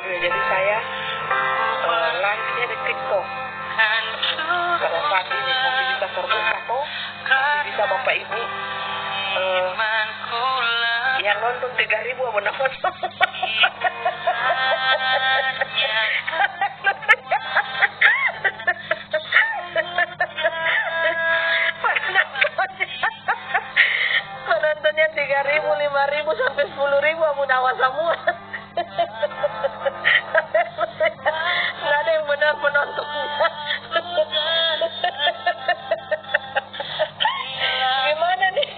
Jadi saya live-nya di TikTok. Pada saat ini masih bisa terbuka toh, masih bisa Bapak Ibu yang nonton 3.000 abon-abon semua. Penontonnya 3.000, 5.000 sampai 10.000 abon-abon semua. Nggak ada yang benar penontonnya. Gimana nih?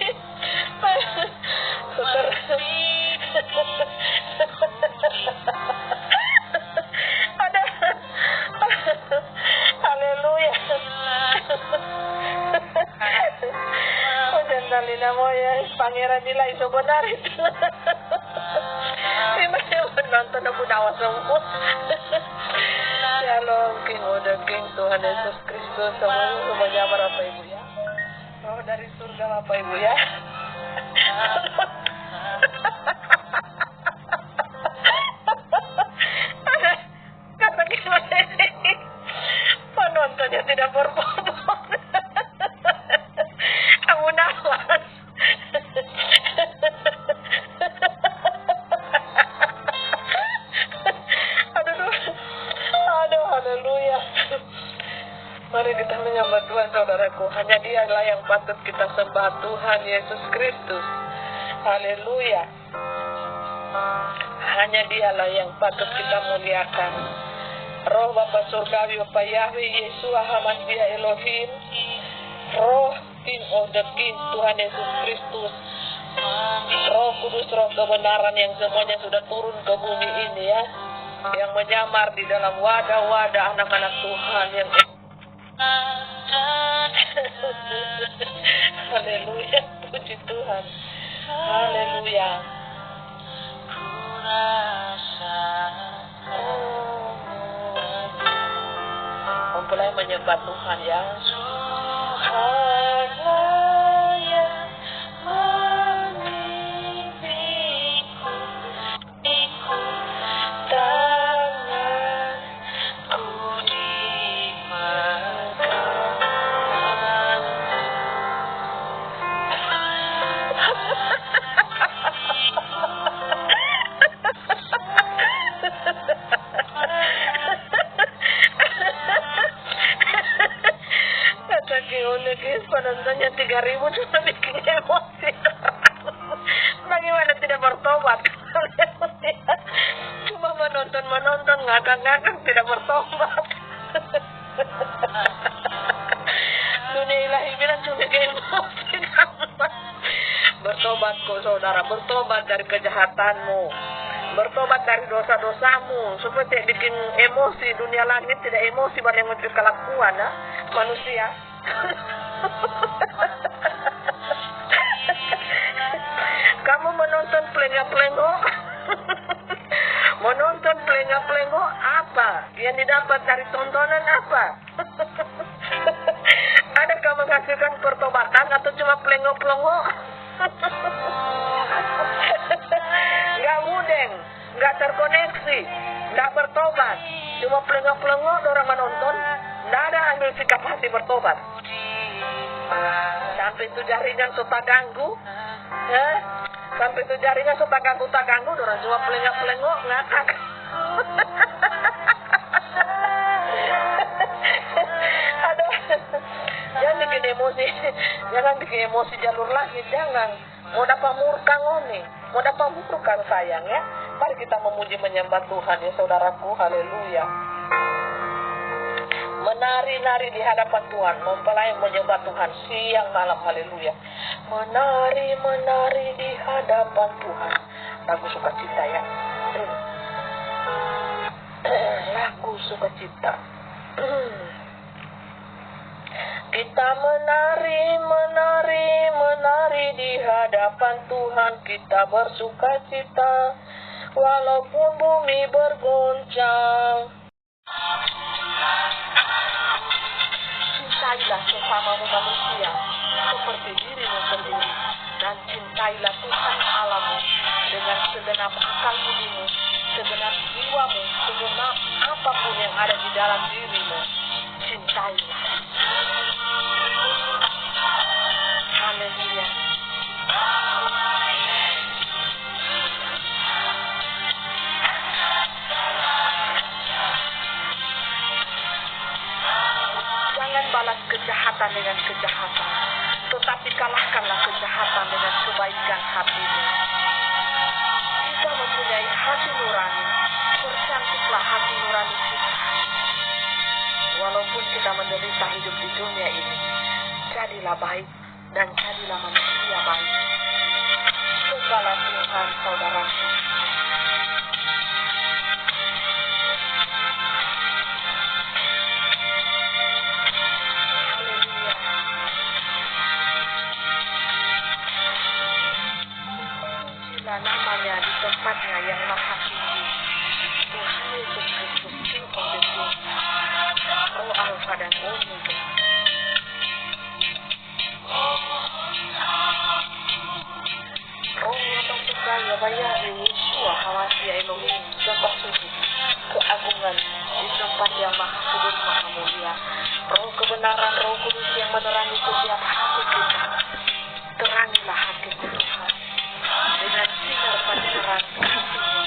Ada. Haleluya. Oh, jantalina mo ya, pangeran nila iso benar itu. Gimana yang menonton aku dawa semua. Shalom, King of the King, Tuhan Yesus Kristus, semuanya Bapak Ibu ya. Roh dari surga Bapak Ibu ya. Kata gimana ini? Penontonnya tidak berbobot. Kamu nawas. Aduh, haleluya. Mari kita menyembah Tuhan, saudaraku. Hanya Dialah yang patut kita sembah, Tuhan Yesus Kristus. Haleluya. Hanya Dialah yang patut kita muliakan. Roh Bapa Surgawi, Bapa Yahweh, Yeshua, HaMashiach Elohim. Roh King of the King, Tuhan Yesus Kristus. Roh Kudus, Roh kebenaran yang semuanya sudah turun ke bumi ini ya. Yang menyamar di dalam wadah-wadah anak-anak Tuhan yang haleluya, puji Tuhan. Haleluya. Mempelai menyembah Tuhan ya. Penontonnya 3.000 cuma bikin emosi. Bagaimana tidak bertobat? Cuma menonton ngakak-ngakak tidak bertobat. Dunia ilahi bilang cuma emosi. Bertobat kok saudara, bertobat dari kejahatanmu, bertobat dari dosa-dosamu. Supaya tidak bikin emosi. Dunia langit tidak emosi, baru yang menjadi kelakuan manusia. Kamu menonton pelengok-pelengok. Menonton pelengok-pelengok apa? Yang didapat dari tontonan apa? Adakah menghasilkan pertobatan atau cuma pelengok-pelengok? Gak mudeng, gak terkoneksi, gak bertobat. Cuma pelengok-pelengok orang menonton. Gak ada ambil sikap hati bertobat. Sampai itu jaringan suka ganggu ya? Sampai itu jaringan suka ganggu orang cuma pelengok-pelengok ngakak. Aduh, jangan bikin emosi. Jangan bikin emosi jalur langit. Jangan. Mau dapat murka ngoni, mau dapat murka sayang ya. Mari kita memuji menyembah Tuhan ya saudaraku. Haleluya. Menari-nari di hadapan Tuhan, mempelai menyembah Tuhan siang malam, haleluya. Menari-menari di hadapan Tuhan. Lagu sukacita ya. Lagu sukacita. Kita menari di hadapan Tuhan. Kita bersukacita walaupun bumi bergoncang. Cintailah sesamamu manusia seperti dirimu sendiri, dan cintailah Tuhan Allahmu dengan segenap akal budimu, segenap jiwamu, dalam dirimu. Cintailah. Haleluya. Jangan balas kejahatan dengan kejahatan, tetapi kalahkanlah kejahatan dengan kebaikan hatimu. Kita mempunyai hati nurani, percantiklah hati nurani kita. Walaupun kita menderita hidup di dunia ini, jadilah baik dan jadilah manusia baik. Sembahlah Tuhan, saudaraku. Namanya di tempatnya yang maha tinggi. Tuhan Yesus Kristus, King of the King, Roh Alfa dan Omega. Roh yang percaya bahwa Yeshua Hawasia Elohim, sembah sujud keagungan di tempat yang maha kudus maha mulia. Roh kebenaran, Roh Kudus yang menerangi setiap hati kita. Terangilah hati Tuhan dengan sinar pancaran kasih-Mu,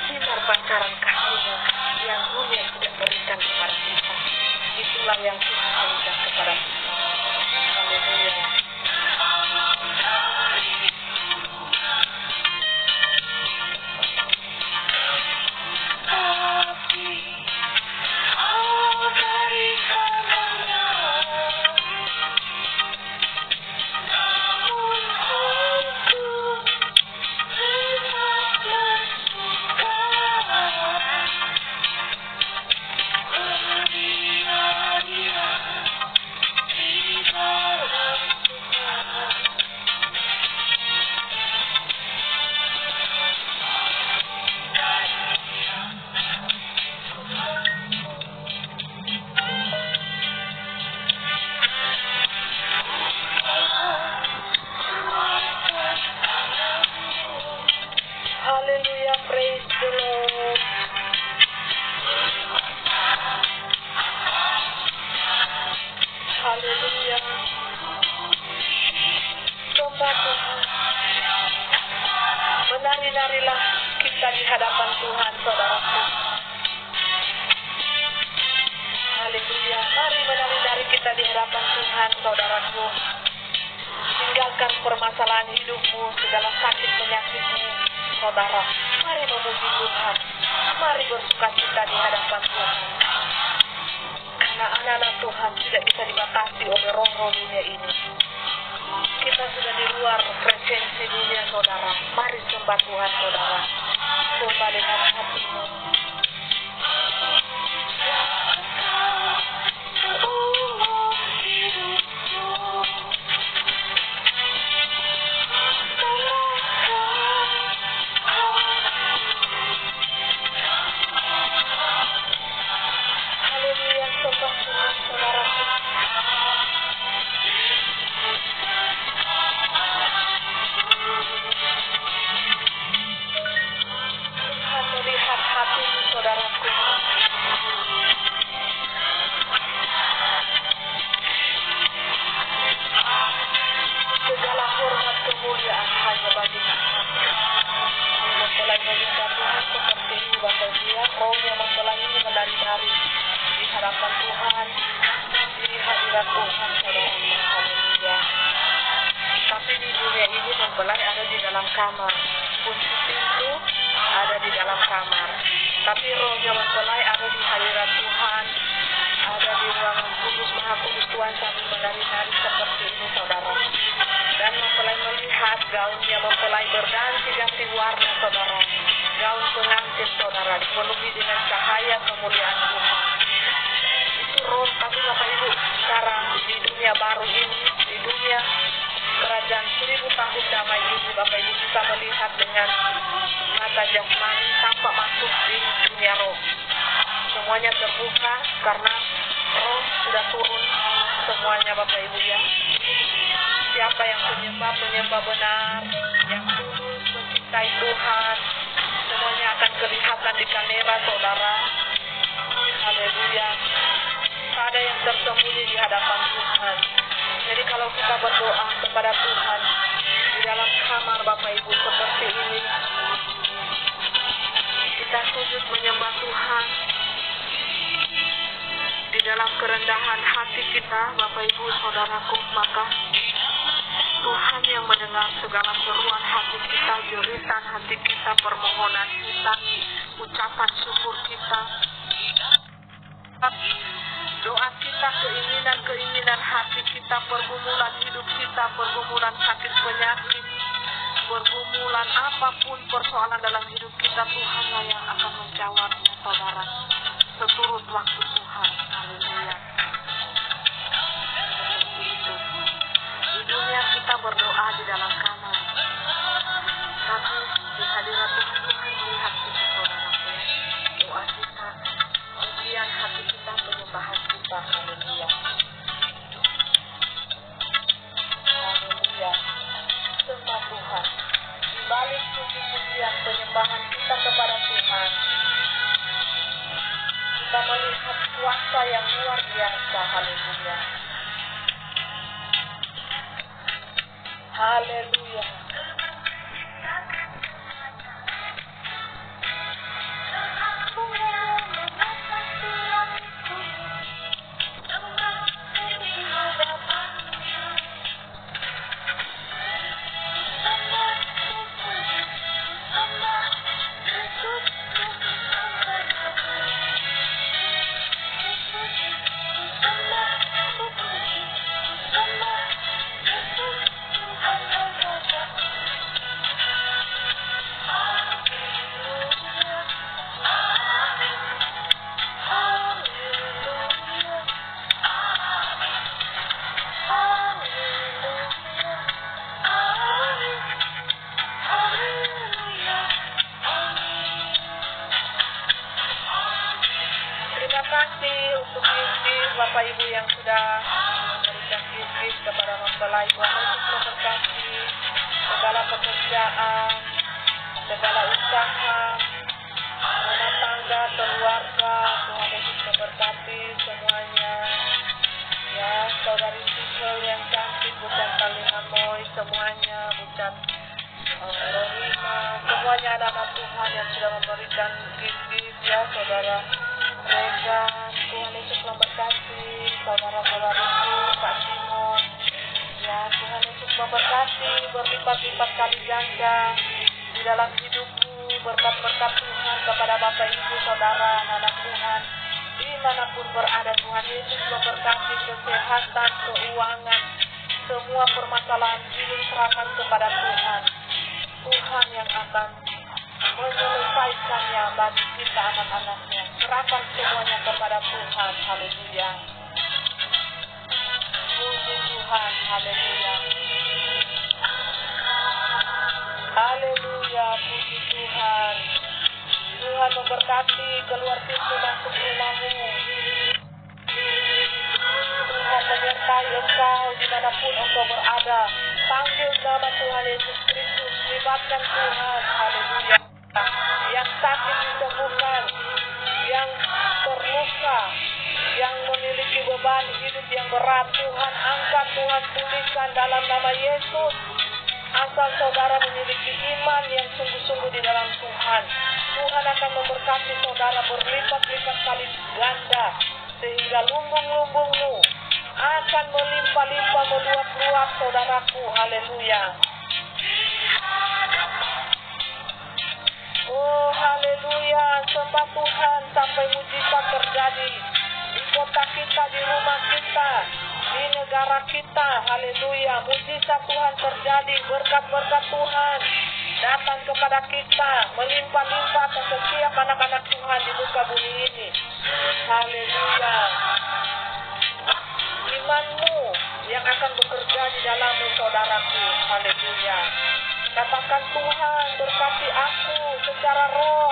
sinar pancaran kasih-Mu yang dunia tidak berikan kepada kita. Itulah yang Tuhan berikan kepada kita. Haleluya. Haleluya, praise the Lord. Haleluya. Sembah Tuhan. Menari-narilah kita di hadapan Tuhan, saudaraku. Haleluya. Mari menari-nari kita di hadapan Tuhan, saudaraku. Tinggalkan permasalahan hidupmu, segala sakit penyakitmu, saudara. Mari memuji Tuhan. Mari bersukacita di hadapan Tuhan. Karena anak-anak Tuhan tidak bisa dibatasi oleh roh-roh dunia ini. Kita sudah di luar presensi dunia, saudara. Mari sembah Tuhan, saudara. Sembah dengan hatimu. Haleluya, sembah Tuhan, saudara. Tuhan melihat hatimu, saudaraku. Segala hormat kemuliaan hanya bagi Tuhan. Yang mempelai menyembah Tuhan seperti ini, Bapak Dia, roh yang mempelai ini menari-nari di hadapan Tuhan, di hadirat Tuhan, saudara. Haleluya. Tapi di dunia ini mempelai ada di dalam kamar, kunci pintu ada di dalam kamar. Tapi rohnya mempelai ada di hadirat Tuhan, ada di ruangan kudus maha kudus Tuhan sambil menari-nari seperti ini, saudara. Dan mempelai melihat gaunnya mempelai berganti-ganti warna, saudara. Gaun pengantin, saudara, dipenuhi dengan cahaya kemuliaan Tuhan. Itu roh, tapi Bapak Ibu, sekarang di dunia baru ini, di dunia kerajaan 1000 tahun damai ini, Bapak Ibu bisa melihat dengan mata jasmani tanpa masuk di dunia roh. Semuanya terbuka karena roh sudah turun semuanya, Bapak Ibu ya. Siapa yang penyembah benar, yang tulus mencintai Tuhan, semuanya akan kelihatan di kamera, saudara. Haleluya. tersembunyi di hadapan Tuhan. Jadi kalau kita berdoa kepada Tuhan di dalam kamar Bapak Ibu seperti ini, kita sujud menyembah Tuhan di dalam kerendahan hati kita, Bapak Ibu Saudaraku, maka Tuhan yang mendengar segala seruan hati kita, jeritan hati kita, permohonan kita, ucapan syukur kita, doa kita, keinginan hati kita, pergumulan hidup kita, pergumulan sakit penyakit, pergumulan apapun persoalan dalam hidup kita, Tuhanlah yang akan menjawabnya, saudara, seturut waktu Tuhan. Haleluya. Di dunia kita berdoa di dalam kamar, tapi di hadirat Tuhan, Tuhan melihat kita, saudaraku. Doa kita, pujian hati kita, penyembahan kita. Haleluya. Haleluya. Sembah Tuhan. Di balik puji-pujian penyembahan kita kepada Tuhan, kita melihat kuasa yang luar biasa. Haleluya. Haleluya. Untuk bisnis Bapak Ibu yang sudah memberikan bisnis kepada mempelai, Tuhan Yesus memberkati segala pekerjaan, segala usaha, rumah tangga, keluarga. Tuhan Yesus memberkati semuanya. Ya, saudari Sisel yang cantik, bukan Kalihamoy, semuanya, bukan Rohima, semuanya anak-anak Tuhan yang sudah memberikan bisnis, ya, saudara Regan, Tuhan Yesus memberkati saudara-saudariku, Pak Simon, ya, Tuhan Yesus memberkati berlipat-lipat kali ganda di dalam hidupku, berkat-berkat Tuhan kepada Bapak Ibu Saudara, anak Tuhan dimanapun berada. Tuhan Yesus memberkati kesehatan, keuangan, semua permasalahan hidup serahkan kepada Tuhan. Tuhan yang akan menyelesaikannya bagi kita anak-anaknya. Serahkan semuanya kepada Tuhan. Haleluya. Puji Tuhan. Haleluya. Haleluya. Puji Tuhan. Tuhan memberkati keluar pintu masuk rumahmu. Tuhan menyertai engkau dimanapun engkau berada. Panggil nama Tuhan Yesus Kristus. Libatkan Tuhan. Haleluya. Yang sakit disembuhkan, yang terluka, yang memiliki beban hidup yang berat, Tuhan angkat, Tuhan pulihkan dalam nama Yesus. Asal saudara memiliki iman yang sungguh-sungguh di dalam Tuhan, Tuhan akan memberkati saudara berlipat-lipat kali ganda, sehingga lumbung-lumbungmu akan melimpah-limpah, meluap-luap, saudaraku. Haleluya. Oh, haleluya. Sembah Tuhan sampai mujizat terjadi di kota kita, di rumah kita, di negara kita. Haleluya. Mujizat Tuhan terjadi, berkat-berkat Tuhan datang kepada kita, melimpah-limpah ke setiap anak-anak Tuhan di muka bumi ini. Haleluya. Imanmu yang akan bekerja di dalammu, saudaraku. Haleluya. Katakan, Tuhan berkati aku secara roh,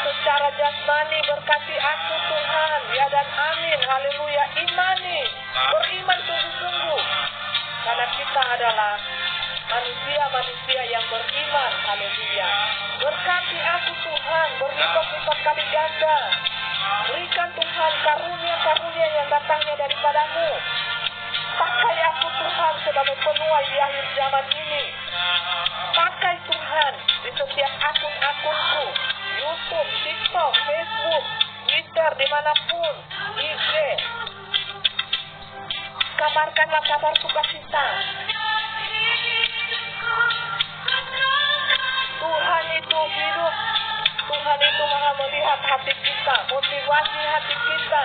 secara jasmani, berkati aku Tuhan. Ya dan amin. Haleluya. Imani, beriman sungguh-sungguh, karena kita adalah manusia-manusia yang beriman. Haleluya. Berkati aku Tuhan, berlipat-lipat kali ganda. Berikan Tuhan karunia-karunia yang datangnya daripadamu. Pakai aku Tuhan sebagai penuai di akhir zaman ini. Pakai Tuhan di setiap akun-akunku, YouTube, TikTok, Facebook, Twitter, dimanapun, IG. Kabarkanlah kabar sukacita. Tuhan itu hidup. Tuhan itu maha melihat hati kita, motivasi hati kita.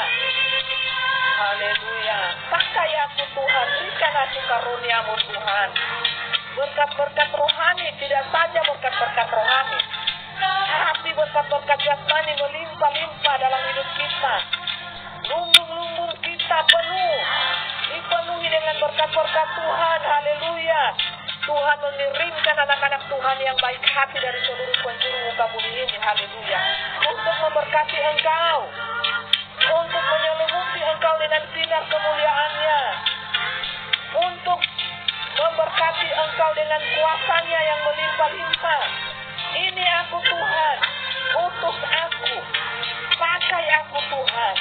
Haleluya. Pakai aku Tuhan, berikan aku karunia-Mu Tuhan. Berkat-berkat rohani, tidak saja berkat-berkat rohani, tapi berkat-berkat jasmani melimpah-limpah dalam hidup kita. Lumbung-lumbung kita dipenuhi dengan berkat-berkat Tuhan. Haleluya. Tuhan mengirimkan anak-anak Tuhan yang baik hati dari seluruh penjuru muka bumi ini. Haleluya. Untuk memberkati engkau, untuk menyelimuti engkau dengan sinar kemuliaan-Nya, untuk memberkati engkau dengan kuasa-Nya yang melimpah-limpah. Ini aku Tuhan, utus aku, pakai aku Tuhan.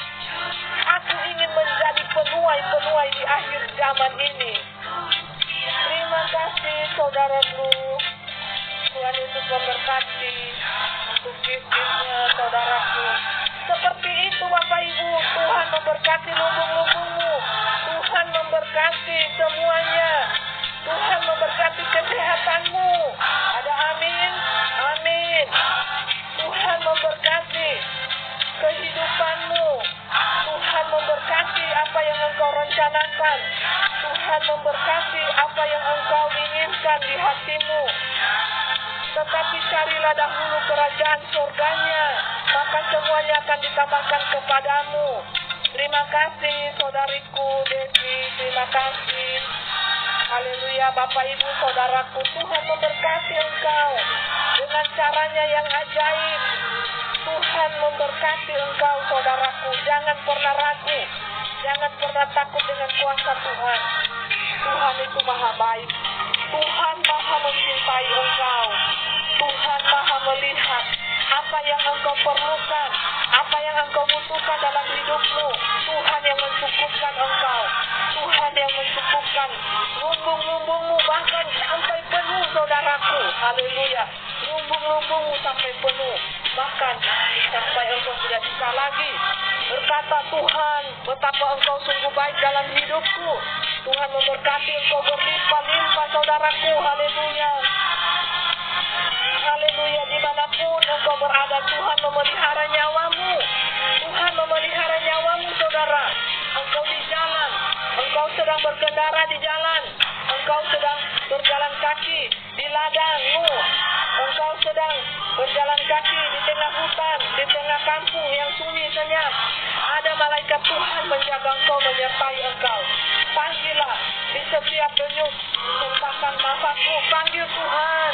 Aku ingin menjadi penuai-penuai di akhir zaman ini. Terima kasih saudaraku. Tuhan Yesus memberkati untuk bisnisnya saudaraku. Seperti itu Bapak Ibu, Tuhan memberkati lumbung-lumbungmu. Tuhan memberkati semuanya. Tuhan memberkati kesehatanmu. Ada amin? Amin. Tuhan memberkati kehidupanmu. Tuhan memberkati apa yang engkau rencanakan. Tuhan memberkati apa yang engkau inginkan di hatimu. Tetapi carilah dahulu kerajaan surganya, maka semuanya akan ditambahkan kepadamu. Terima kasih saudariku Desi, terima kasih. Haleluya. Bapak Ibu saudaraku, Tuhan memberkati engkau dengan caranya yang ajaib. Tuhan memberkati engkau saudaraku. Jangan pernah ragu, jangan pernah takut dengan kuasa Tuhan. Tuhan itu maha baik. Tuhan maha mencintai engkau. Tuhan maha melihat apa yang engkau perlukan, apa yang engkau butuhkan dalam hidupmu. Tuhan yang mencukupkan engkau. Tuhan yang mencukupkan lumbung-lumbungmu bahkan sampai penuh saudaraku. Haleluya. Lumbung-lumbungmu sampai penuh, bahkan sampai engkau tidak bisa lagi berkata, Tuhan, betapa engkau sungguh baik dalam hidupku. Tuhan memberkati engkau berlimpah-limpah saudaraku. Haleluya. Haleluya. Dimanapun engkau berada, Tuhan memelihara nyawamu. Tuhan memelihara nyawamu saudara. Engkau di jalan, engkau sedang berkendara di jalan, engkau sedang berjalan kaki di ladangmu, engkau sedang berjalan kaki di tengah hutan, di tengah kampung yang sunyi senyap. Ada malaikat Tuhan menjaga engkau, menyertai engkau. Panggillah di setiap denyut hentakan nafasmu, panggil Tuhan,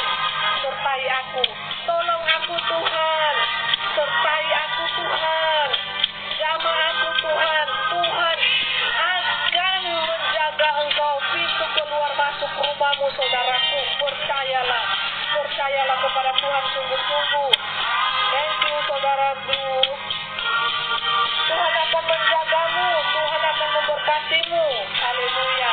sertai aku, tolong aku Tuhan, sertai aku Tuhan, jamah aku Tuhan. Tuhan akan menjaga engkau pintu keluar masuk rumahmu saudaraku. Percayalah, percayalah kepada Tuhan sungguh-sungguh. Thank you saudaraku. Tuhan akan menjagamu, Tuhan akan memberkatimu. Haleluya.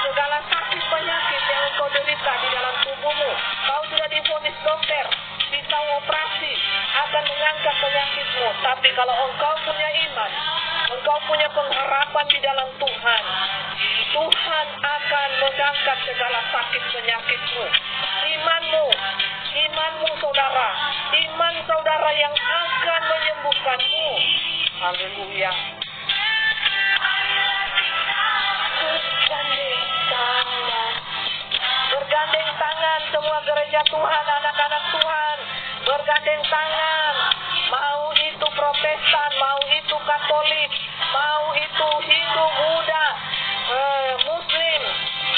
Segala sakit penyakit yang engkau derita di dalam tubuhmu, kau sudah divonis dokter, pisau operasi akan mengangkat penyakitmu. Tapi kalau engkau punya iman, engkau punya pengharapan di dalam Tuhan, Tuhan akan mengangkat segala sakit penyakitmu. Imanmu saudara, iman saudara yang akan menyembuhkanmu. Haleluya. Bergandeng tangan semua gereja Tuhan, anak-anak Tuhan, bergandeng tangan. Mau itu Protestan, mau itu Katolik, mau itu Hindu, Buddha, Muslim,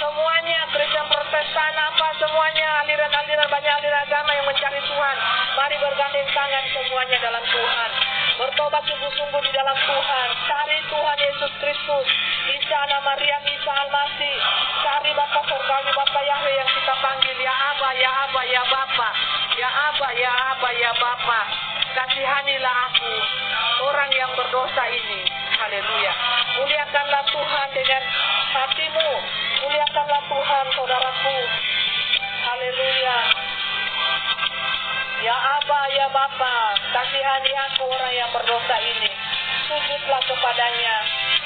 semuanya, Kristen, Protestan, apa semuanya, aliran-aliran, banyak aliran agama yang mencari Tuhan. Mari bergandeng tangan semuanya dalam Tuhan. Bertobat sungguh-sungguh di dalam Tuhan. Cari Tuhan Yesus Kristus, Isa anak Maria, Isa Al-Masih. Cari Bapa Surgawi, Bapa Yahweh yang kita panggil, ya Aba, ya Aba, ya Bapa, ya Aba, ya Aba, ya Bapa. Kasihanilah aku, orang yang berdosa Tuhan, saudaraku. Haleluya. Ya Aba, ya Bapa, kasihani aku orang yang berdosa ini. Sujudlah kepadanya.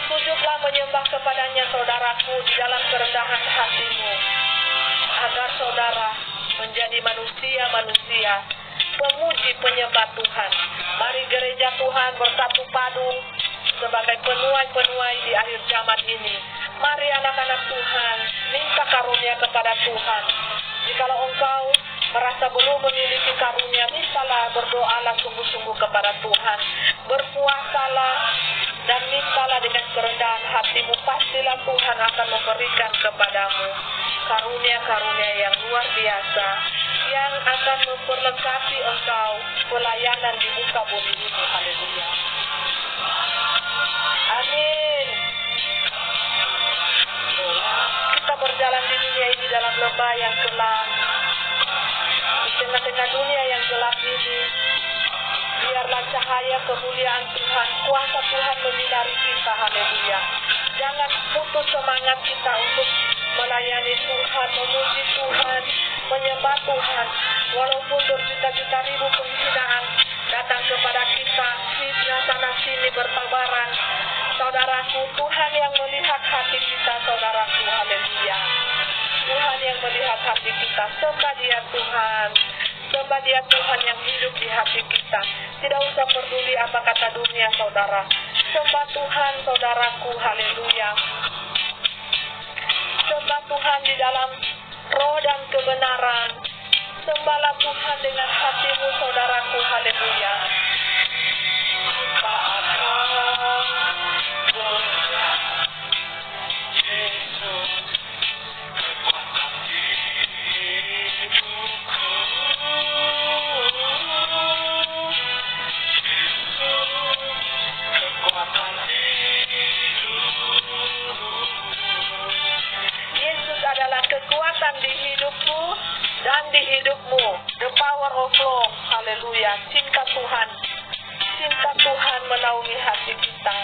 Sujudlah menyembah kepadanya, saudaraku, di dalam kerendahan hatimu. Agar saudara menjadi manusia-manusia pemuji penyembah Tuhan. Mari gereja Tuhan bersatu padu sebagai penuai-penuai di akhir zaman ini. Mari anak-anak Tuhan minta karunia kepada Tuhan. Jikalau engkau merasa belum memiliki karunia, mintalah, berdoalah sungguh-sungguh kepada Tuhan. Berpuasalah dan mintalah dengan kerendahan hatimu. Pastilah Tuhan akan memberikan kepadamu karunia-karunia yang luar biasa yang akan memperlengkapi engkau pelayanan di muka bumi ini. Haleluya. Amin. Kita berjalan di dunia ini dalam lembah yang gelap. Di tengah-tengah dunia yang gelap ini, biarlah cahaya kemuliaan Tuhan, kuasa Tuhan menyinari kita. Haleluya. Jangan putus semangat kita untuk melayani Tuhan, memuji Tuhan, menyembah Tuhan. Walaupun berjuta-juta ribu penghinaan datang kepada kita, fitnah sana sini bertabaran, saudaraku, Tuhan yang melihat hati kita, saudaraku. Haleluya. Tuhan yang melihat hati kita. Sembah Dia Tuhan. Sembah Dia Tuhan yang hidup di hati kita. Tidak usah peduli apa kata dunia, saudara. Sembah Tuhan, saudaraku. Haleluya. Sembah Tuhan di dalam roh dan kebenaran. Sembahlah Tuhan dengan hatimu, saudaraku. Haleluya. Kekuatan di hidupku dan di hidupmu. The power of love. Haleluya. Cinta Tuhan. Cinta Tuhan menaungi hati kita.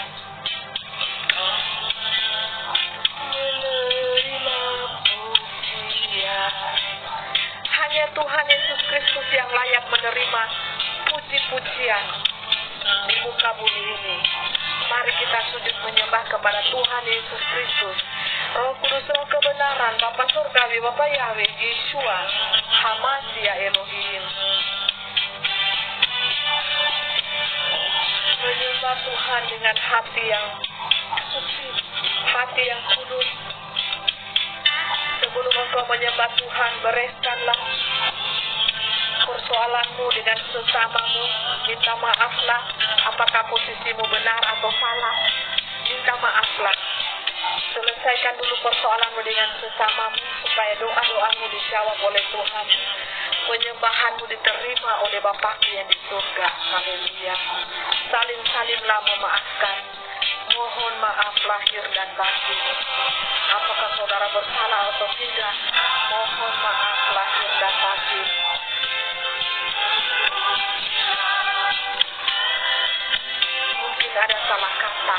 Hanya Tuhan Yesus Kristus yang layak menerima puji-pujian di muka bumi ini. Mari kita sujud menyembah kepada Tuhan Yesus Kristus. Roh Kudus, Roh kebenaran, Bapa Surgawi, Bapa Yahweh, Yeshua, Hamasya Elohim. Menyembah Tuhan dengan hati yang suci, hati yang kudus. Sebelum engkau menyembah Tuhan, bereskanlah persoalanmu dengan sesamamu. Minta maaflah apakah posisimu benar atau salah. Minta maaflah. Selesaikan dulu persoalanmu dengan sesamamu supaya doa-doamu dijawab oleh Tuhan. Penyembahanmu diterima oleh Bapakmu yang di surga. Haleluya. Saling-salinglah memaafkan. Mohon maaf lahir dan batin. Apakah saudara bersalah atau tidak? Mohon maaf lahir dan batin. Mungkin ada salah kata,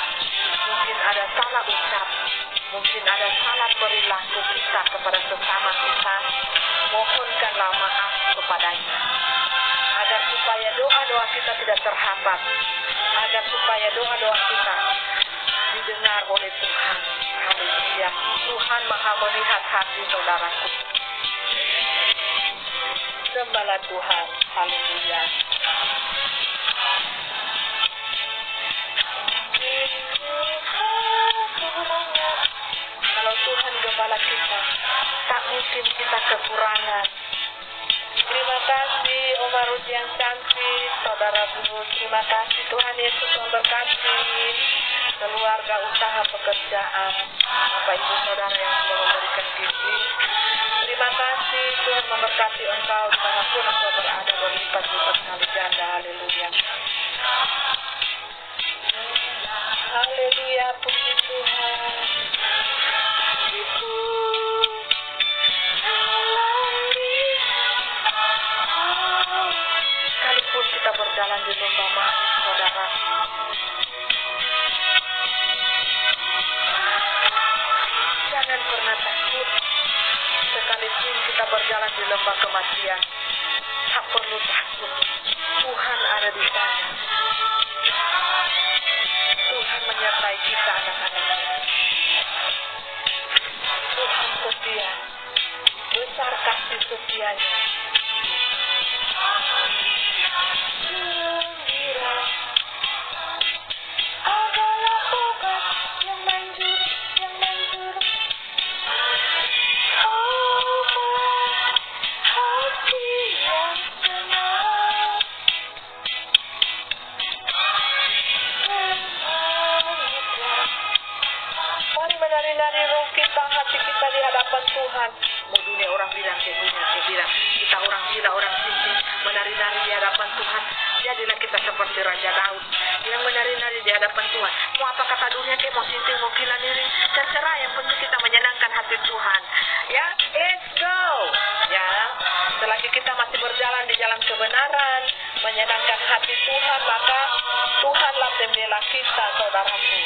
mungkin ada salah ucap, mungkin ada salah perilaku kita kepada sesama kita. Mohonkanlah maaf kepadanya, agar supaya doa-doa kita tidak terhambat, agar supaya doa-doa kita didengar oleh Tuhan. Haleluya. Tuhan Maha melihat hati saudaraku. Sembahlah Tuhan. Haleluya. Kalau Tuhan gembala kita, tak mungkin kita kekurangan. Terima kasih Oma Ruth yang cantik, saudara Bu. Terima kasih Tuhan Yesus memberkati keluarga, usaha, pekerjaan, Bapak Ibu Saudara yang sudah memberikan gizi. Terima kasih Tuhan memberkati engkau dimanapun engkau berada, berlipat-lipat kali ganda. Haleluya. Haleluya, puji Tuhan. Sekalipun kita berjalan di lembah mahal, saudara, jangan pernah takut. Tuhan. Mau apa kata dunia, kayak mau sinting, mau gila diri, terserah, yang penting kita menyenangkan hati Tuhan. Ya, let's go. Ya, selagi kita masih berjalan di jalan kebenaran, menyenangkan hati Tuhan, maka Tuhanlah pembela kita, saudaraku.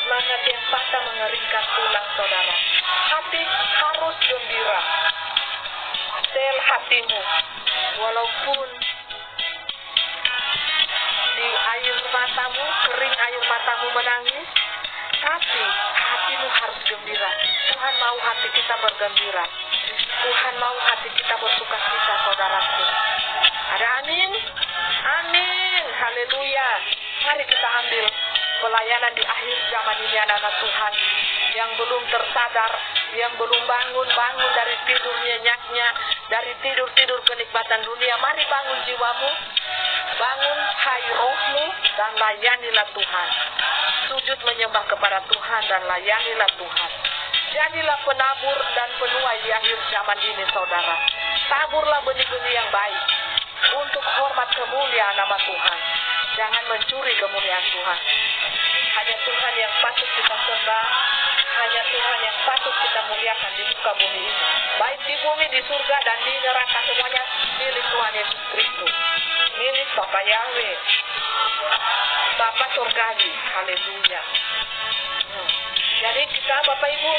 Semangat yang patah mengeringkan tulang, saudara. Hati harus gembira. Sel hatimu, walaupun di air matamu, kering air matamu menangis, tapi hatimu harus gembira. Tuhan mau hati kita bergembira. Tuhan mau hati kita bersuka cita, saudaraku. Ada amin? Amin. Haleluya. Mari kita ambil pelayanan di akhir zaman ini, anak-anak Tuhan yang belum tersadar, yang belum bangun dari tidur nyenyaknya, dari tidur kenikmatan dunia. Mari bangun jiwamu, bangun hai rohmu, dan layanilah Tuhan. Sujud menyembah kepada Tuhan dan layanilah Tuhan. Jadilah penabur dan penuai di akhir zaman ini, saudara. Taburlah benih-benih yang baik untuk hormat kemuliaan nama Tuhan. Jangan mencuri kemuliaan Tuhan. Hanya Tuhan yang patut kita sembah, hanya Tuhan yang patut kita muliakan di muka bumi ini. Baik di bumi, di surga, dan di neraka, semuanya milik Tuhan Yesus Kristus. Milik Bapa Yahweh, Bapa surgawi. Haleluya. Jadi kita, Bapak Ibu,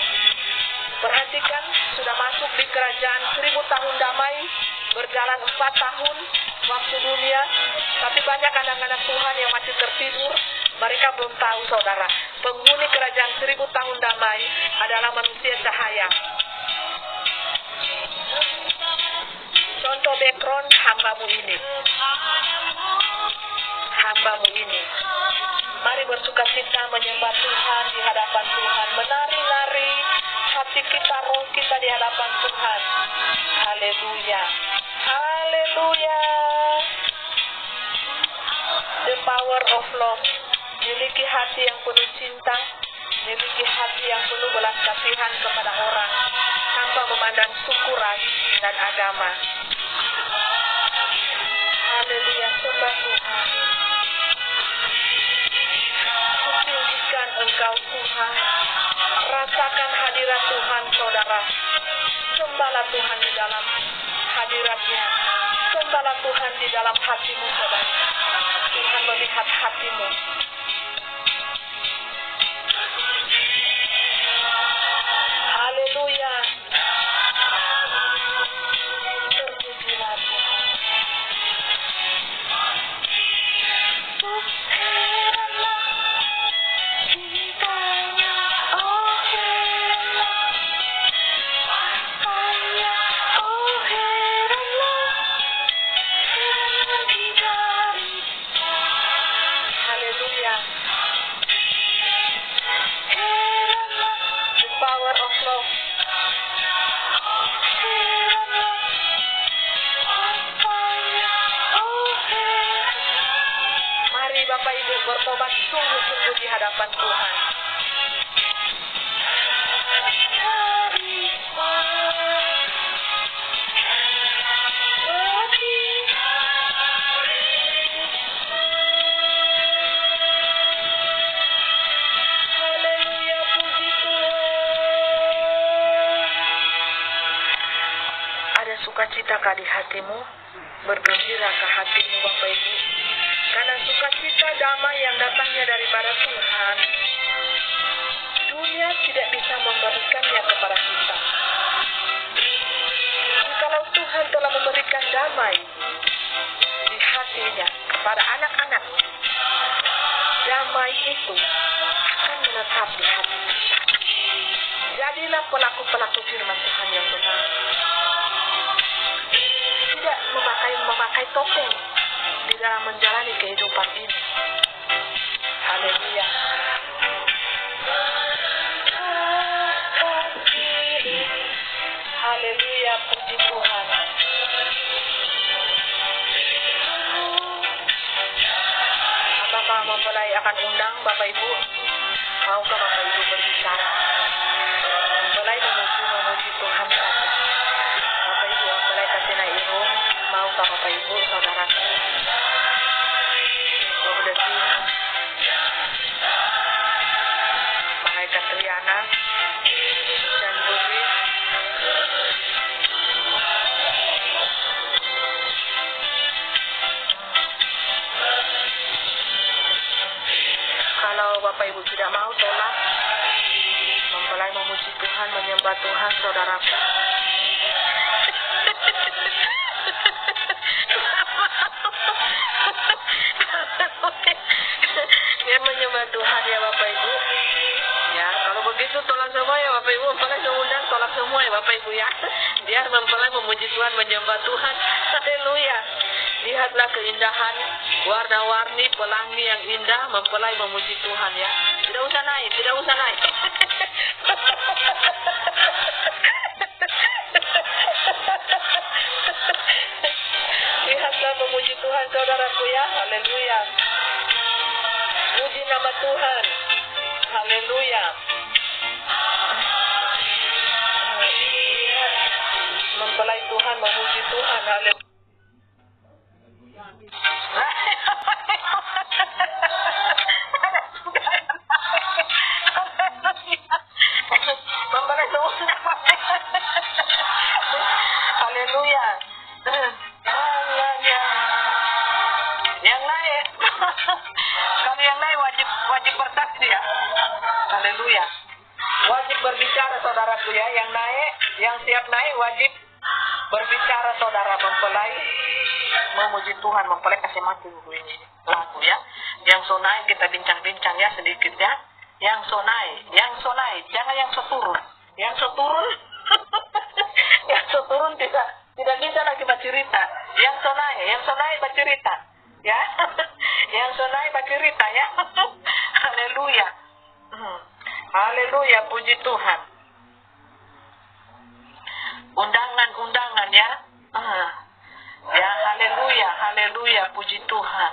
perhatikan, sudah masuk di kerajaan 1000 tahun damai, berjalan 4 tahun waktu dunia, tapi banyak anak-anak Tuhan yang masih tertidur. Mereka belum tahu, saudara, penghuni kerajaan 1000 tahun damai adalah manusia cahaya. Contoh background hambamu ini. Hambamu ini. Mari bersuka cita menyembah Tuhan di hadapan Tuhan. Menari-nari hati kita, roh kita di hadapan Tuhan. Haleluya. Haleluya. The power of love. Miliki hati yang penuh cinta. Miliki hati yang penuh belas kasihan kepada orang, tanpa memandang suku, ras, dan agama. Haleluya. Sembah Tuhan. Tinggikan Engkau, Tuhan. Rasakan hadirat Tuhan, saudara. Sembahlah Tuhan di dalam hadiratnya. Sembahlah Tuhan di dalam hatimu, saudara. Tuhan melihat hatimu. Haleluya. Terpujilah Tuhan. Bapak Ibu bertobat sungguh-sungguh di hadapan Tuhan. Haleluya, puji Tuhan. Ada sukacita di hatimu? Bergembira ke hatimu, Bapak Ibu? Karena sukacita damai yang datangnya daripada Tuhan, dunia tidak bisa memberikannya kepada kita. Jikalau Tuhan telah memberikan damai di hatinya kepada anak-anak, damai itu akan menetap di hati kita. Jadilah pelaku-pelaku firman Tuhan yang benar. Tidak memakai topeng di dalam menjalani kehidupan ini. Haleluya. Haleluya, puji Tuhan. Apakah mempelai akan undang Bapak Ibu? Maukah Bapak Ibu berbicara? Tuhan, menyembah Tuhan, saudaraku. Dia menyembah Tuhan ya Bapak Ibu. Ya, kalau begitu tolak semua ya Bapak Ibu. Mempelai mengundang tolak semua ya Bapak Ibu ya. Biar mempelai memuji Tuhan, menyembah Tuhan. Haleluya. Lihatlah keindahan, warna-warni, pelangi yang indah, mempelai memuji Tuhan ya. Tidak usah naik, tidak usah naik. Lihatlah memuji Tuhan saudaraku ya. Haleluya. Puji nama Tuhan. Haleluya. Lihat mempelai Tuhan memuji Tuhan. Haleluya. Mempelai Tuhan. Haleluya. Yang naik. Kalau yang naik wajib bersaksi ya. Haleluya. Wajib berbicara saudaraku ya. Yang naik, yang siap naik wajib berbicara saudara. Mempelai memuji Tuhan. Mempelai kasih mati ini lagu ya. Yang so naik kita bincang-bincang ya sedikit ya. Yang so naik, jangan yang so turun. Yang so turun yang so turun tidak bisa lagi bercerita. Yang so naik bercerita ya. Yang so naik bercerita ya. Haleluya. Haleluya, puji Tuhan. Undangan ya. Ya, haleluya, haleluya, puji Tuhan.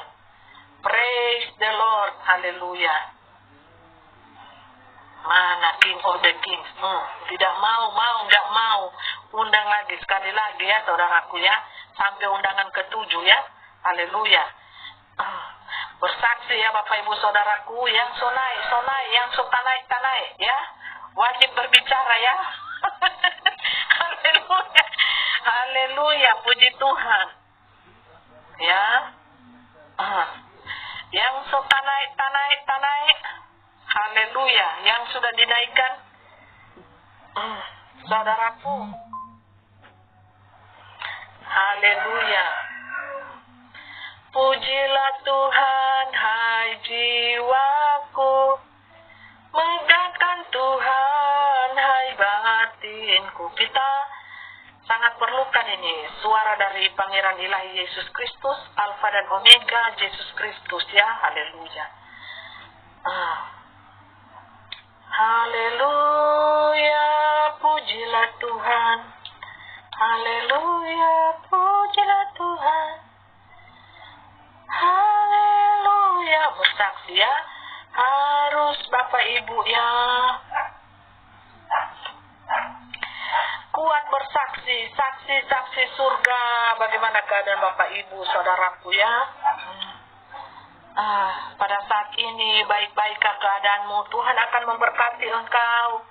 Praise the Lord, haleluya. Mana King of the Kings? Tidak nggak mau. Undang lagi, sekali lagi ya saudaraku ya. Sampai undangan ke-7 ya. Haleluya. Bersaksi ya Bapak Ibu saudaraku. Yang so naik, yang so naik ya. Wajib berbicara ya. Haleluya. Haleluya, puji Tuhan. Ya. Yang so naik. Haleluya, yang sudah dinaikkan. Saudaraku. Haleluya. Pujilah Tuhan, hai jiwaku. Megahkan Tuhan, hai batinku. Kita sangat perlukan ini suara dari Pangeran Ilahi Yesus Kristus, Alfa dan Omega, Yesus Kristus ya. Haleluya. Haleluya, pujilah Tuhan. Haleluya, pujilah Tuhan. Haleluya, bersaksi ya. Harus Bapak Ibu ya. Kuat bersaksi, saksi surga. Bagaimana keadaan Bapak Ibu, saudaraku ya. Pada saat ini baik-baikkah keadaanmu? Tuhan akan memberkati engkau,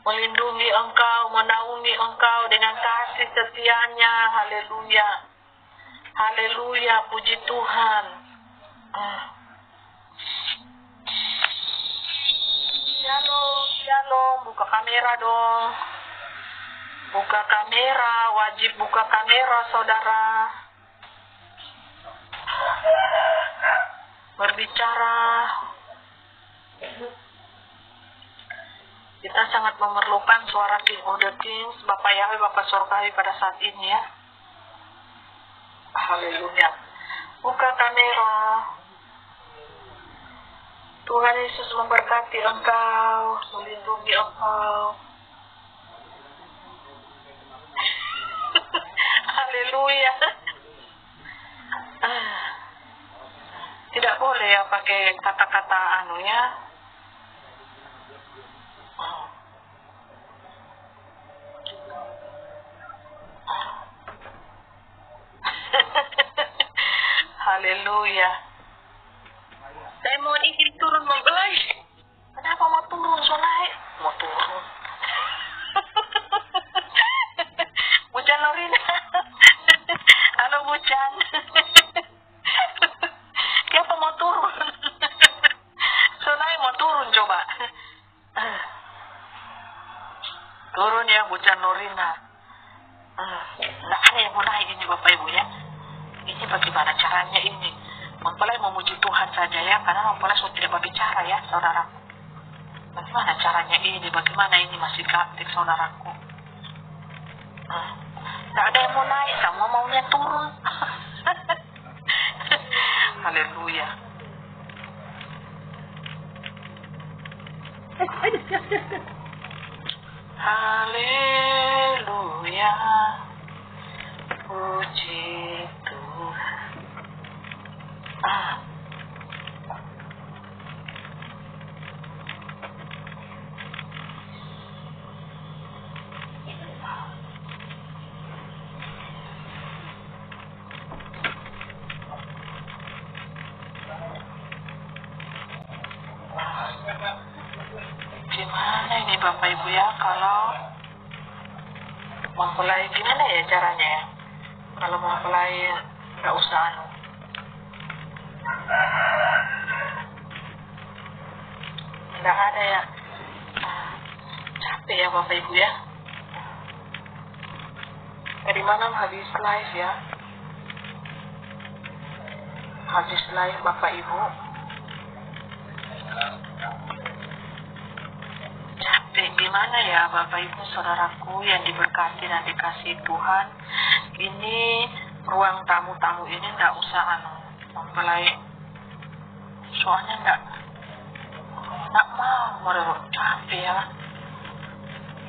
melindungi engkau, menaungi engkau dengan kasih setianya. Haleluya. Haleluya, puji Tuhan. Shalom, buka kamera dong. Buka kamera, wajib buka kamera saudara. Berbicara. Kita sangat memerlukan suara King of the Kings, Bapak Yahweh, Bapak Surgawi pada saat ini ya. Haleluya. Buka kamera. Tuhan Yesus memberkati engkau, melindungi engkau. Haleluya. Tidak boleh ya pakai kata-kata ya. Haleluya. Saya mau izin turun mempelai. Kenapa mau turun, so naik? Mau turun. Bucan Lorina. Halo Bucan. Siapa mau turun? So naik mau turun coba. Turun ya bocah Norina. Nggak ada yang mau naik ini Bapak Ibu ya. Ini bagaimana caranya ini? Mempelai memuji Tuhan saja ya, karena mempelai sudah tidak berbicara ya saudaraku. Bagaimana caranya ini? Bagaimana ini masih gaptek saudaraku? Nggak ada yang mau naik, semua maunya turun. Haleluya. Haleluya. Puji Tuhan. Gimana ini Bapak Ibu ya, kalau mempelai gimana ya caranya ya? Kalau mempelai nggak usah nggak ada ya. Capek ya Bapak Ibu ya. Tadi malam habis live ya. Habis live Bapak Ibu. Capek gimana ya Bapak Ibu saudaraku yang diberkati dan dikasihi Tuhan. Ini ruang tamu-tamu ini nggak usah mempelai. Soalnya nggak mau mereka capek ya.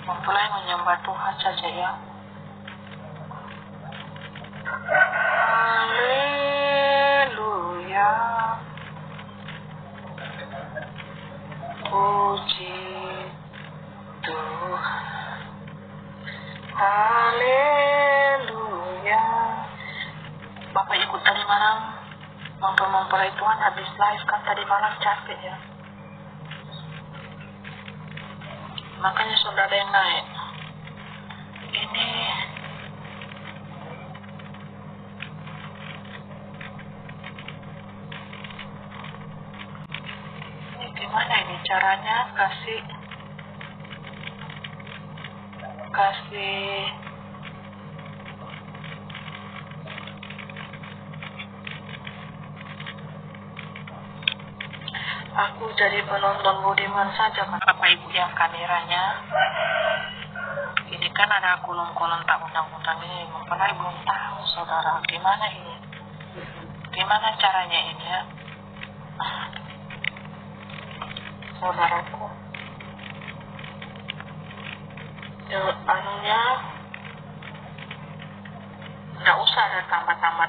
Mempelai menyembah Tuhan saja ya. Haleluya. Puji Tuhan. Haleluya. Bapak Ibu tadi malam mempelai Tuhan habis live kan tadi malam capek ya. Makanya sudah ada yang naik. Ini gimana ini caranya kasih aku jadi penonton budiman saja Bapak Ibu yang kameranya. Ini kan ada kolom-kolom tak undang-undang ini, mempelai belum tahu saudara gimana ini. Gimana caranya ini ya? Saudaraku. Anunya nggak usah ada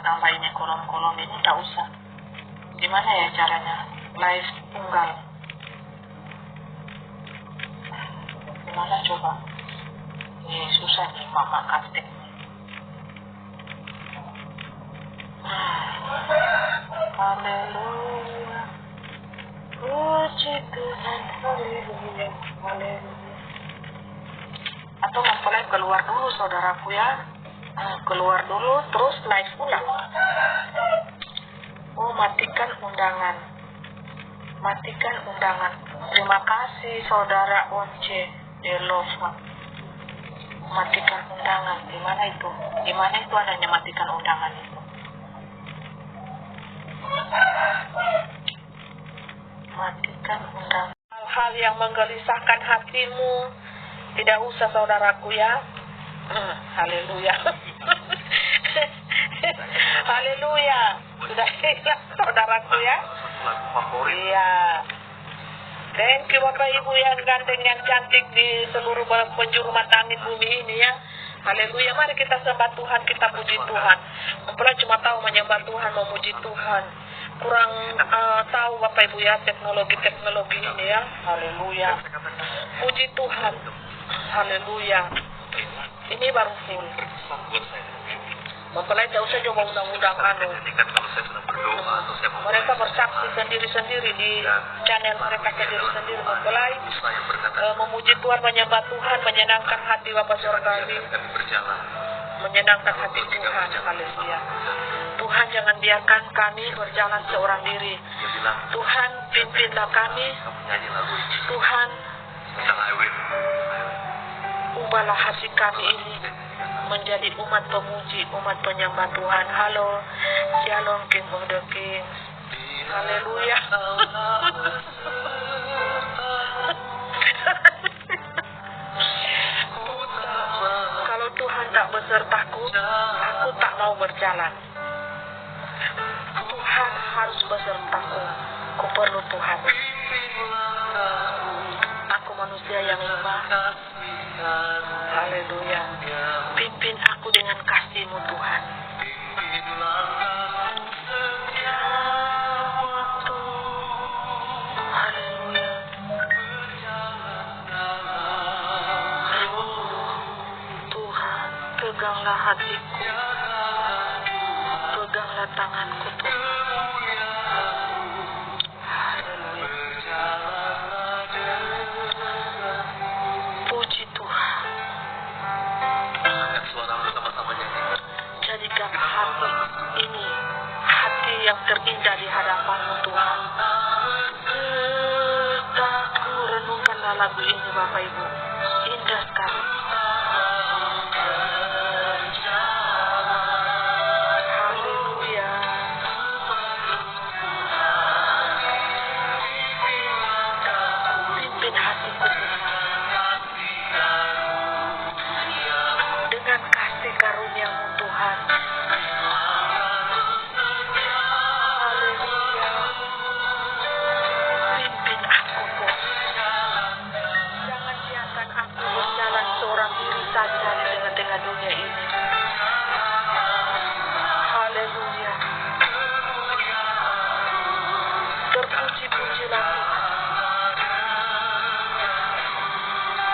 tambah ini kolom-kolom ini, nggak usah. Gimana ya caranya? Live tunggal. Gimana coba? Ini susah nih mama kasih. Haleluya. Puji Tuhan. Haleluya. Haleluya. Atau mempelai keluar dulu saudaraku ya. Keluar dulu terus live ulang. Oh, matikan undangan. Matikan undangan. Terima kasih saudara Once Delova. Matikan undangan. Gimana itu? Gimana itu adanya matikan undangan itu? Matikan undangan. Hal-hal yang menggelisahkan hatimu tidak usah saudaraku ya. Haleluya. Haleluya. Sudah hilang saudaraku ya. Iya. Thank you Bapak Ibu yang ganteng yang cantik di seluruh penjuru mata angin bumi ini ya. Haleluya. Mari kita sembah Tuhan, kita puji Tuhan. Mempelai cuma tahu menyembah Tuhan, memuji Tuhan. Kurang tahu Bapak Ibu ya teknologi ini ya. Haleluya. Puji Tuhan. Haleluya. Ini baru full. Mempelai tidak usah coba undang-undang mereka bersaksi sendiri-sendiri di channel mereka sendiri-sendiri. Mempelai memuji Tuhan, menyembah Tuhan, menyenangkan hati Bapa Surgawi, menyenangkan hati Tuhan. Haleluya. Tuhan jangan biarkan kami berjalan seorang diri. Tuhan pimpinlah kami. Tuhan ubahlah hati kami ini menjadi umat pemuji, umat penyembah Tuhan. Halo, Shalom King of the Kings. Haleluya. Kalau Tuhan tak besertaku, aku tak mau berjalan. Tuhan harus besertaku. Aku perlu Tuhan. Aku manusia yang lemah. Haleluya. Pimpin aku dengan kasih-Mu Tuhan. Haleluya. Tuhan, peganglah hatiku. Peganglah tanganku Tuhan. Jadikan hati ini hati yang terindah di hadapan-Mu Tuhan. Aku renungkanlah lagu ini Bapak Ibu. Indah sekali. Haleluya. Pimpin hatiku dengan kasih karunia-Mu Tuhan. Haleluya. Pimpin aku Tuhan. Jangan biarkan aku berjalan seorang diri saja di tengah-tengah dunia ini. Haleluya. Terpuji-pujilah Tuhan.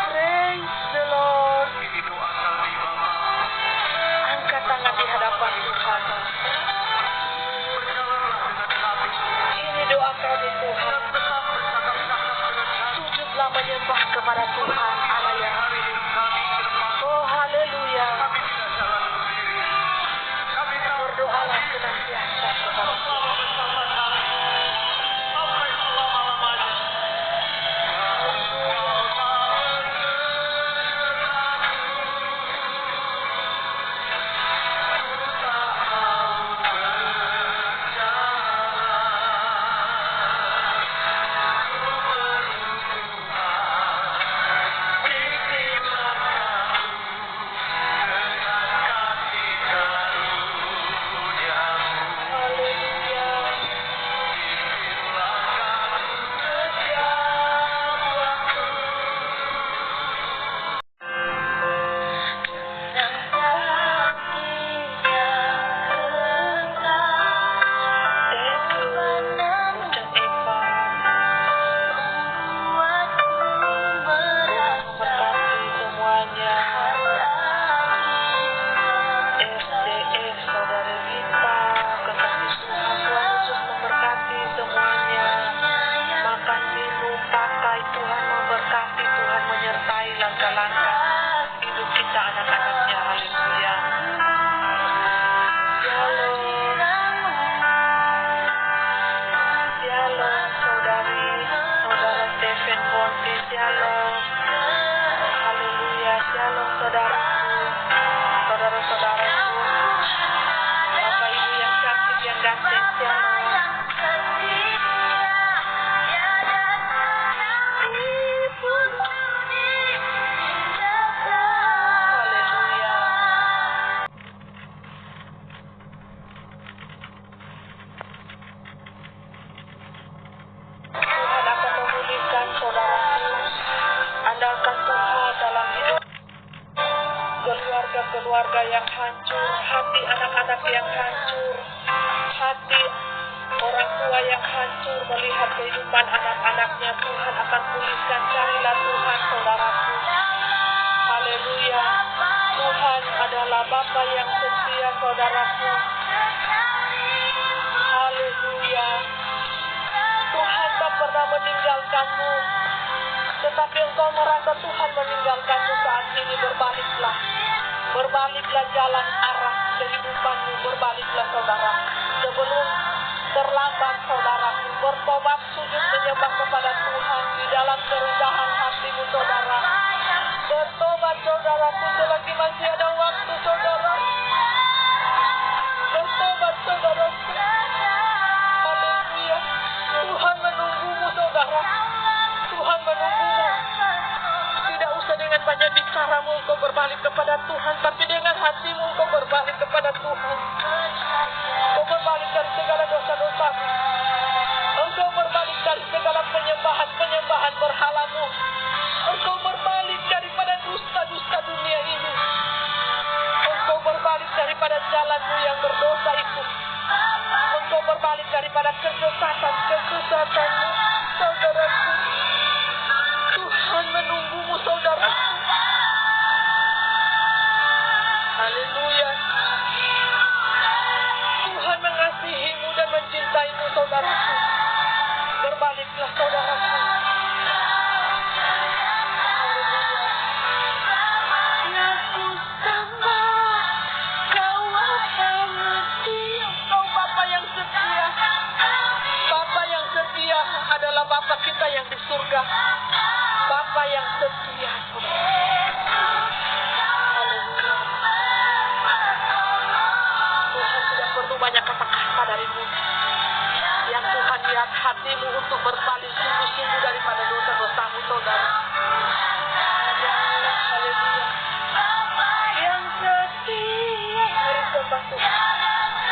Praise the Lord. Angkat tangan di hadapan Tuhan. Ini doa kami Tuhan. Sujudlah menyembah kepada Tuhan Allah yang hidup. Oh haleluya. Berdoalah senantiasa kepada Tuhan. Keluarga yang hancur, hati anak-anak yang hancur, hati orang tua yang hancur melihat kehidupan anak-anaknya. Tuhan akan pulihkan. Carilah Tuhan saudaraku. Haleluya. Tuhan adalah Bapa yang setia saudaraku. Haleluya. Tuhan tak pernah meninggalkanmu, tetapi engkau merasa Tuhan meninggalkanmu saat ini. Berbaliklah. Berbaliklah jalan arah kehidupanmu. Berbaliklah saudara. Sebelum terlambat saudara, bertobat, sujud menyembah kepada Tuhan di dalam kerendahan hatimu saudara. Bertobat saudara. engkau berbalik kepada Tuhan, tapi dengan hatimu engkau berbalik kepada Tuhan. Engkau berbalik dari segala dosa-dosamu. Engkau berbalik dari segala penyembahan berhalamu. Engkau berbalik daripada dusta-dusta dunia ini. Engkau berbalik daripada jalanmu yang berdosa itu. Engkau berbalik daripada kesesatanmu, saudaraku. Tuhan menunggumu, saudaraku. Haleluya. Tuhan mengasihimu dan mencintaimu, saudaraku. Berbaliklah, saudaraku. Adalah Bapa kita yang di surga, Bapa yang setia. Haleluya. Tuhan tidak perlu banyak kata-kata darimu. Yang Tuhan lihat hatimu untuk berbalik sungguh-sungguh daripada dosa-dosamu, saudara. Haleluya. Yang setia. Mari sembah Tuhan.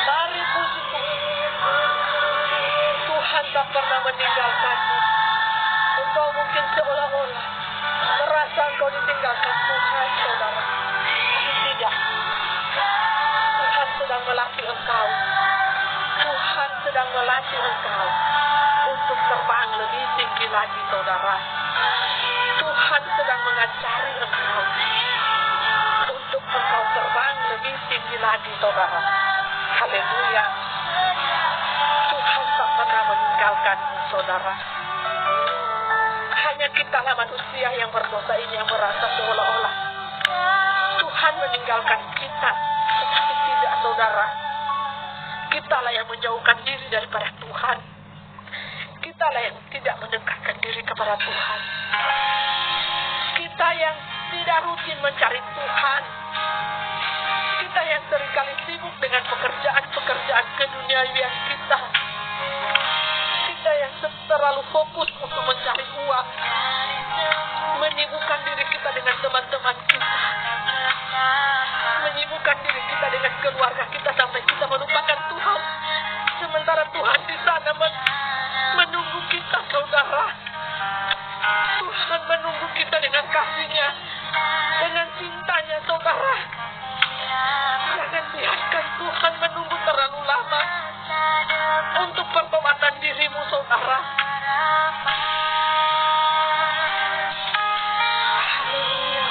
Mari puji Tuhan. Tuhan tak pernah meninggalkanmu. Engkau mungkin seolah-olah merasa engkau ditinggalkan Tuhan, saudara. Tapi tidak. Tuhan sedang melatih engkau. Tuhan sedang melatih engkau untuk terbang lebih tinggi lagi, saudara. Tuhan sedang mengajari engkau untuk engkau terbang lebih tinggi lagi, saudara. Haleluya. Tuhan tak pernah meninggalkanmu, saudara. Hanya kitalah manusia yang berdosa ini yang merasa seolah-olah Tuhan meninggalkan kita. Tetapi tidak, saudara. Kitalah yang menjauhkan diri daripada Tuhan. Kitalah yang tidak mendekatkan diri kepada Tuhan. Kita yang tidak rutin mencari Tuhan. Kita yang seringkali sibuk dengan pekerjaan-pekerjaan keduniawian kita. Kita yang terlalu fokus untuk mencari uang, menyibukkan diri kita dengan teman-teman kita, menyibukkan diri kita dengan keluarga kita sampai kita melupakan Tuhan. Sementara Tuhan di sana menunggu kita, saudara. Tuhan menunggu kita dengan kasih-Nya, dengan cintanya, saudara. Jangan biarkan Tuhan menunggu terlalu lama untuk pertobatan dirimu, saudara. Haleluya.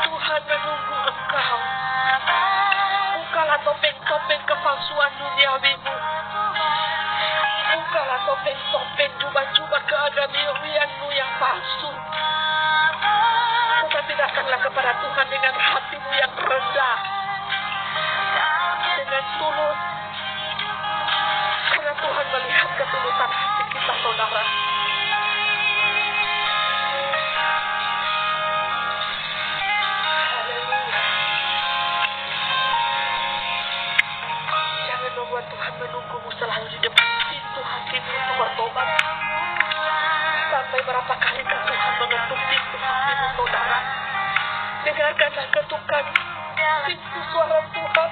Tuhan menunggu engkau. Bukalah topeng-topeng kepalsuan duniawimu. Bukalah topeng-topeng jubah-jubah keagamianmu yang palsu. Tetapi datanglah kepada Tuhan dengan hatimu yang rendah, dengan tulus. Karena Tuhan melihat ketulusan hati kita, saudara. Haleluya. Jangan membuat Tuhan menunggumu selalu di depan pintu hatimu untuk bertobat. Sampai berapa kali Tuhan mengetuk pintu hatimu, saudara. Dengarkanlah ketukan pintu suara Tuhan.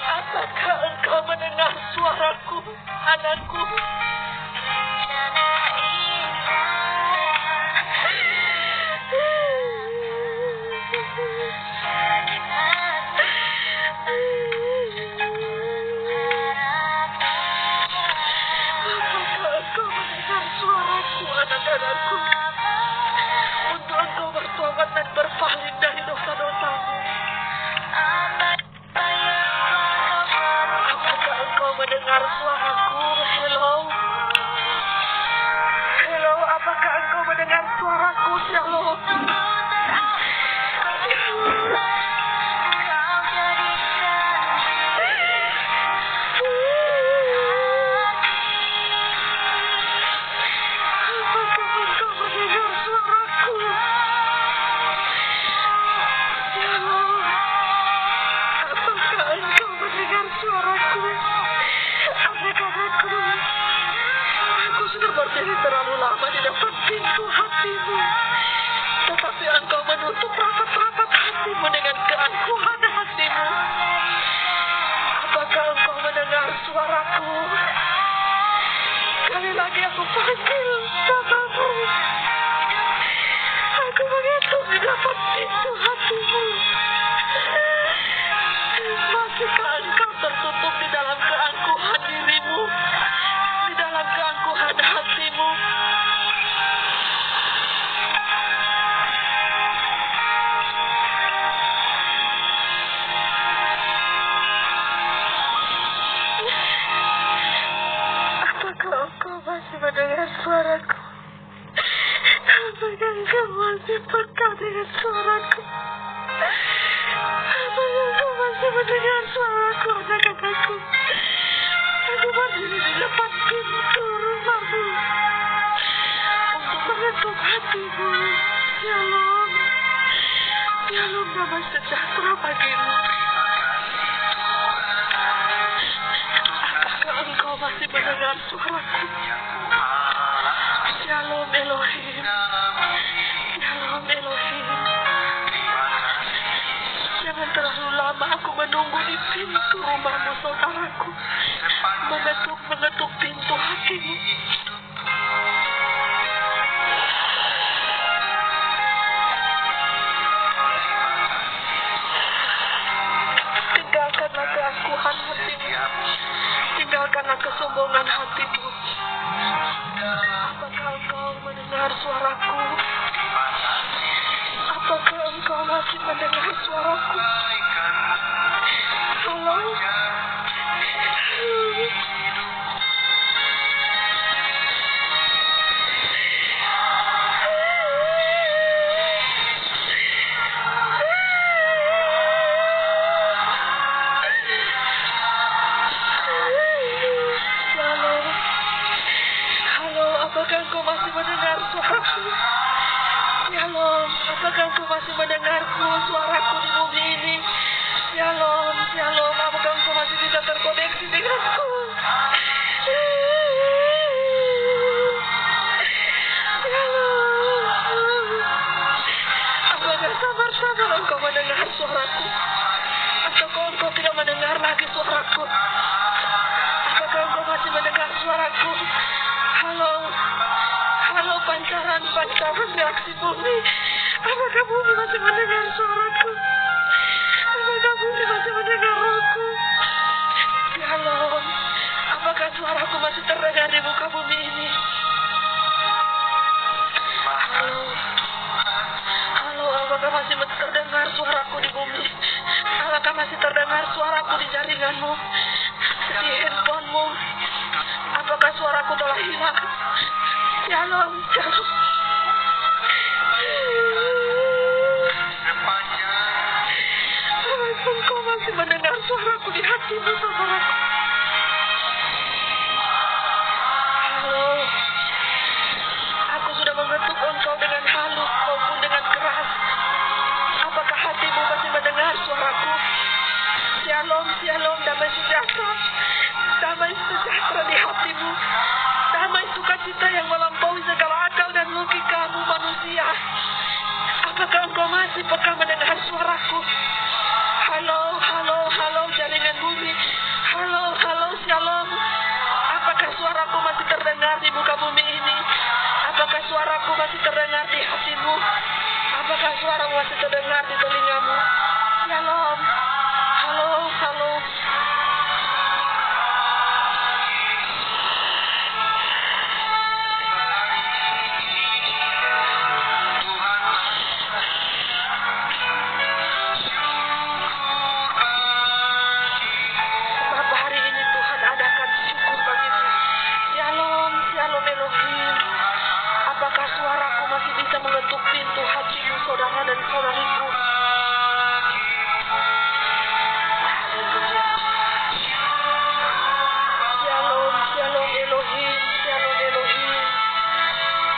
Apakah engkau mendengar suaraku, anakku? Anak-anakku, untuk engkau bertobat dan berpaling dari dosa-dosamu. Apakah engkau mendengar suaraku? Hello. Apakah Engkau masih peka dengan suaraku? Apakah Engkau masih mendengar suaraku, anak-anakku? Aku berdiri di depan pintu rumahmu untuk mengetuk hatimu. Shalom, shalom, damai sejahtera bagimu. Apakah Engkau masih mendengar suaraku? Shalom Elohim, shalom Elohim. Jangan terlalu lama aku menunggu di pintu rumahmu, saudaraku. Mengetuk pintu hatimu. Tinggalkanlah keangkuhan hatimu. Tinggalkanlah kesombongan hatimu. Apakah engkau mendengar suaraku? Apakah engkau masih mendengar suaraku? Halo? Apakah engkau masih mendengar suaraku? Shalom, apakah engkau masih mendengarku, suaraku di bumi ini? Shalom, shalom, apakah engkau masih bisa terkoneksi denganku? Shalom, apakah sabar-sabar engkau mendengar suaraku? Atau engkau tidak mendengar lagi suaraku? Apakah engkau masih mendengar suaraku? Halo, halo pancaran reaksi bumi. Apakah bumi masih mendengar suaraku? Apakah bumi masih mendengar rohku? Shalom, apakah suaraku masih terdengar di muka bumi ini? Halo, halo, apakah masih terdengar suaraku di bumi? Apakah masih terdengar suaraku di jaringanmu? Di handphonemu? Apakah suaraku telah hilang? Shalom, shalom. Apakah engkau masih mendengar suaraku di hatimu, saudaraku? Halo, aku sudah mengetuk engkau dengan halus maupun dengan keras. Apakah hatimu masih mendengar suaraku? Shalom, shalom, damai sejahtera. Damai sejahtera di hatimu. Damai sukacita yang melampaui segala akal dan logikamu manusia. Apakah engkau masih peka mendengar suaraku? Halo, halo, halo jaringan bumi. Halo, halo, shalom. Apakah suaraku masih terdengar di muka bumi ini? Apakah suaraku masih terdengar di hatimu? Apakah suaramu masih terdengar di telingamu? Shalom. Halo, halo. Mengetuk pintu hatimu, saudara dan saudariku. Shalom, shalom Elohim, shalom Elohim,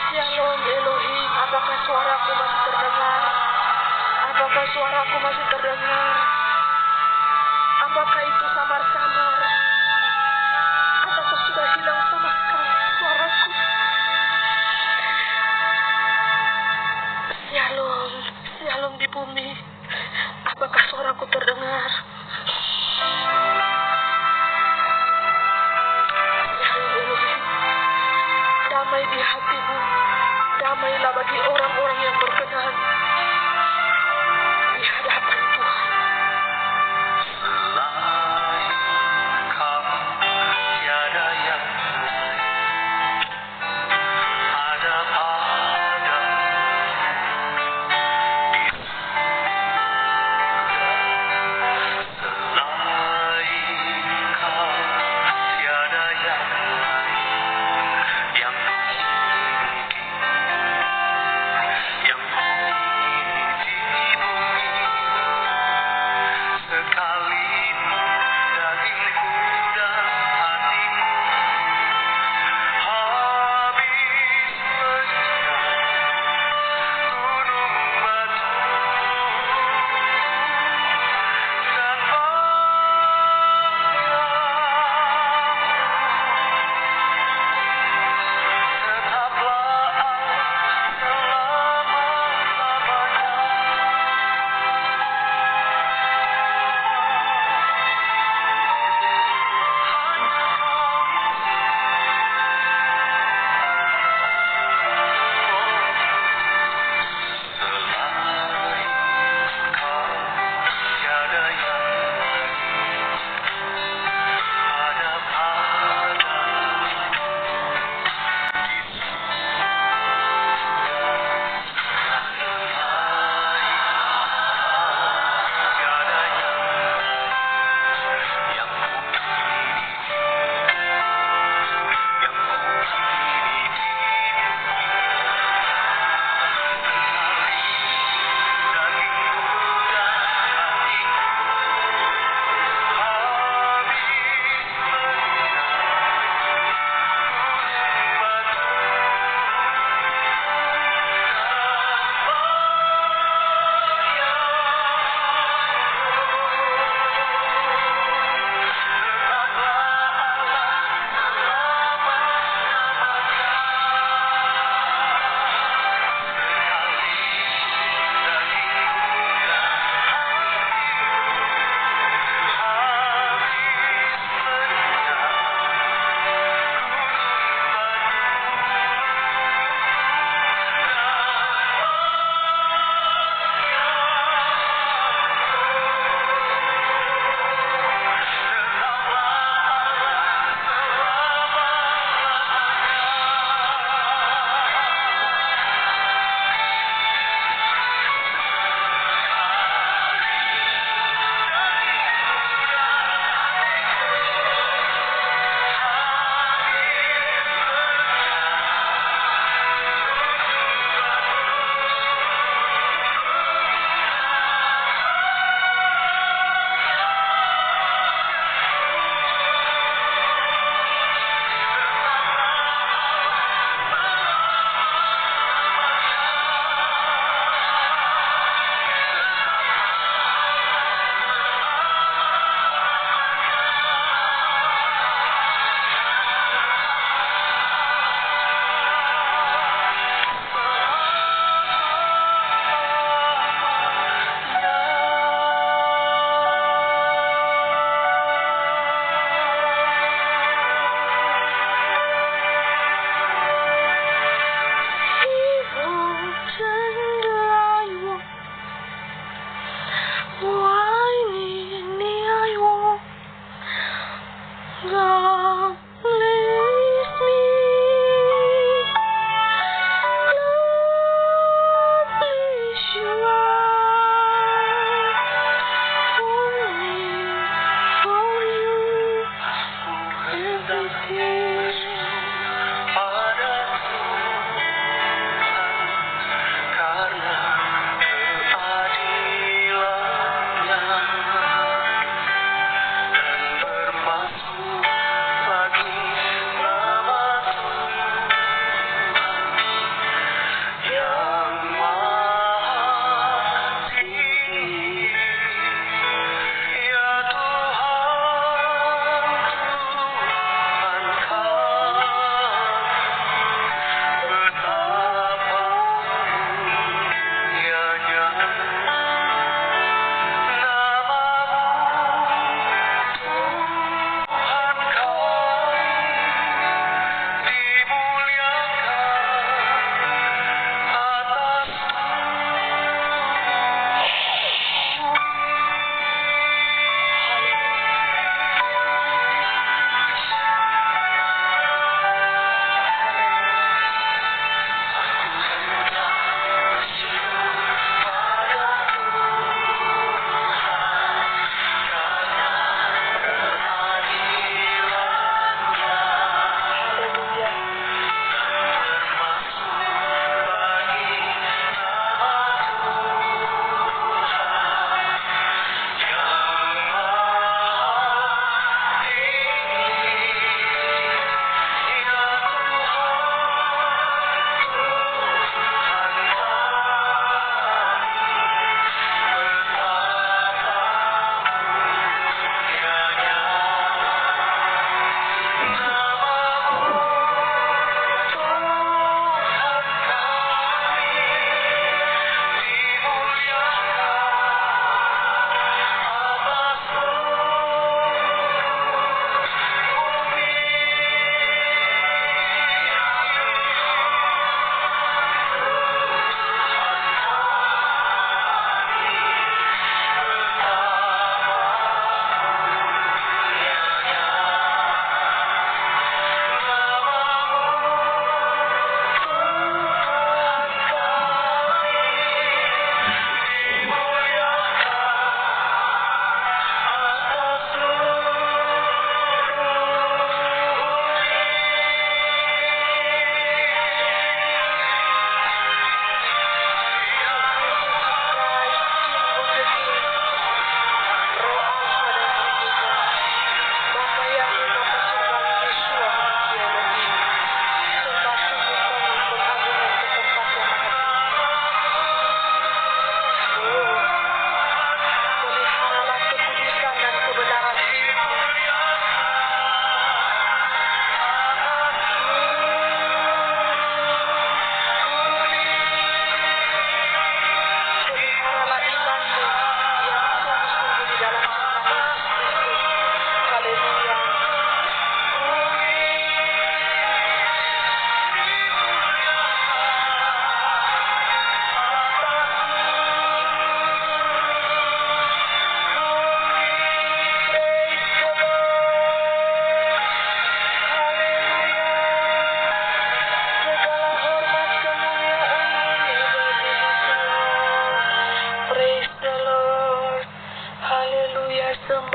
shalom Elohim. Apakah suaraku masih terdengar? Apakah suaraku masih terdengar? Apakah itu samar-samar? Apakah sudah hilang sama sekali suaraku? Shalom, shalom di bumi. Apakah suaraku terdengar? Shalom Elohim. Damai di hatimu. Damailah bagi orang-orang yang berkenan di hadapan Tuhan.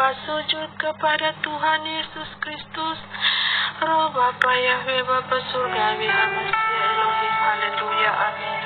hamba sujud kepada Tuhan Yesus Kristus, Roh Bapa Yahweh, Bapa Surgawi, Hamasia Elohim. Haleluya, amin.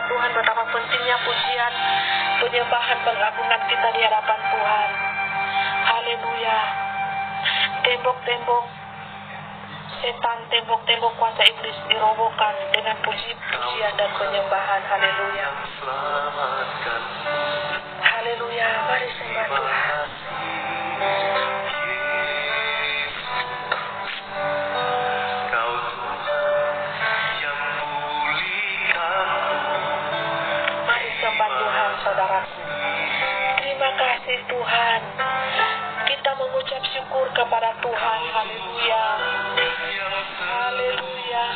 Tuhan, betapa pentingnya pujian, penyembahan, pengagungan kita di hadapan Tuhan. Haleluya. Tembok-tembok setan, tembok-tembok kuasa iblis dirobohkan dengan puji-pujian dan penyembahan. Haleluya. Haleluya. Mari sembah Tuhan. Saudaraku, terima kasih Tuhan. Kita mengucap syukur kepada Tuhan. Haleluya. Haleluya.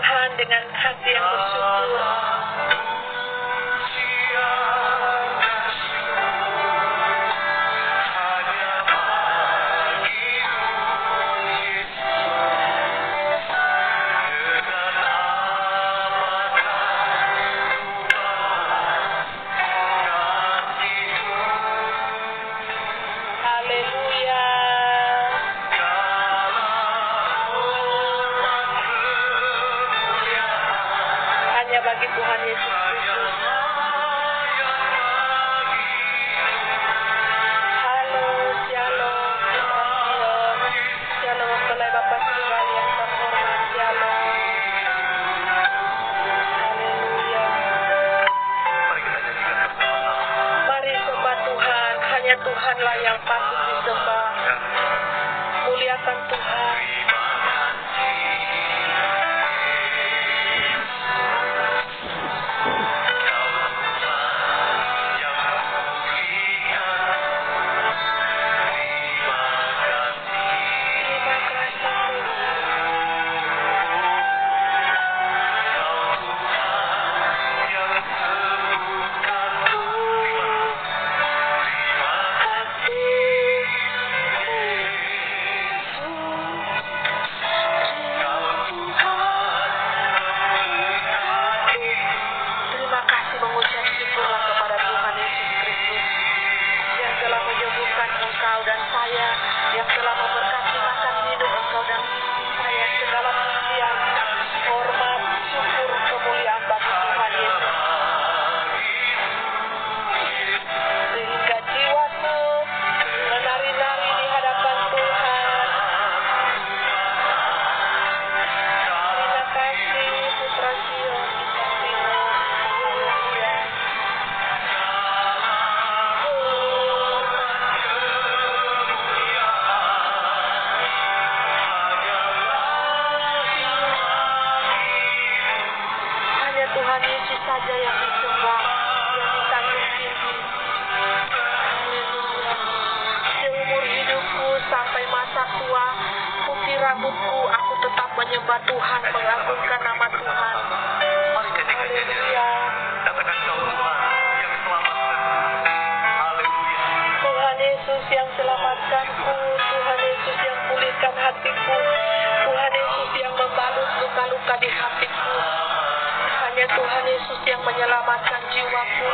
Tuhan dengan hati yang bersyukur. Bagi Tuhan Yesus Kristus. Halo, shalom, shalom, pelai Bapak Surgawi yang terhormat, shalom. Haleluya. Mari sembah Tuhan, hanya Tuhanlah yang patut disembah. Muliakan Tuhan. Tuhan Yesus saja yang disembah, yang disanjung tinggi. Seumur hidupku sampai masa tua, putih rambutku, aku tetap menyembah Tuhan, mengagungkan nama Tuhan. Haleluya. Tuhan Yesus yang selamatkanku, Tuhan Yesus yang pulihkan hatiku, Tuhan Yesus yang membalut luka-luka di hatiku. Hanya Tuhan Yesus yang menyelamatkan jiwaku,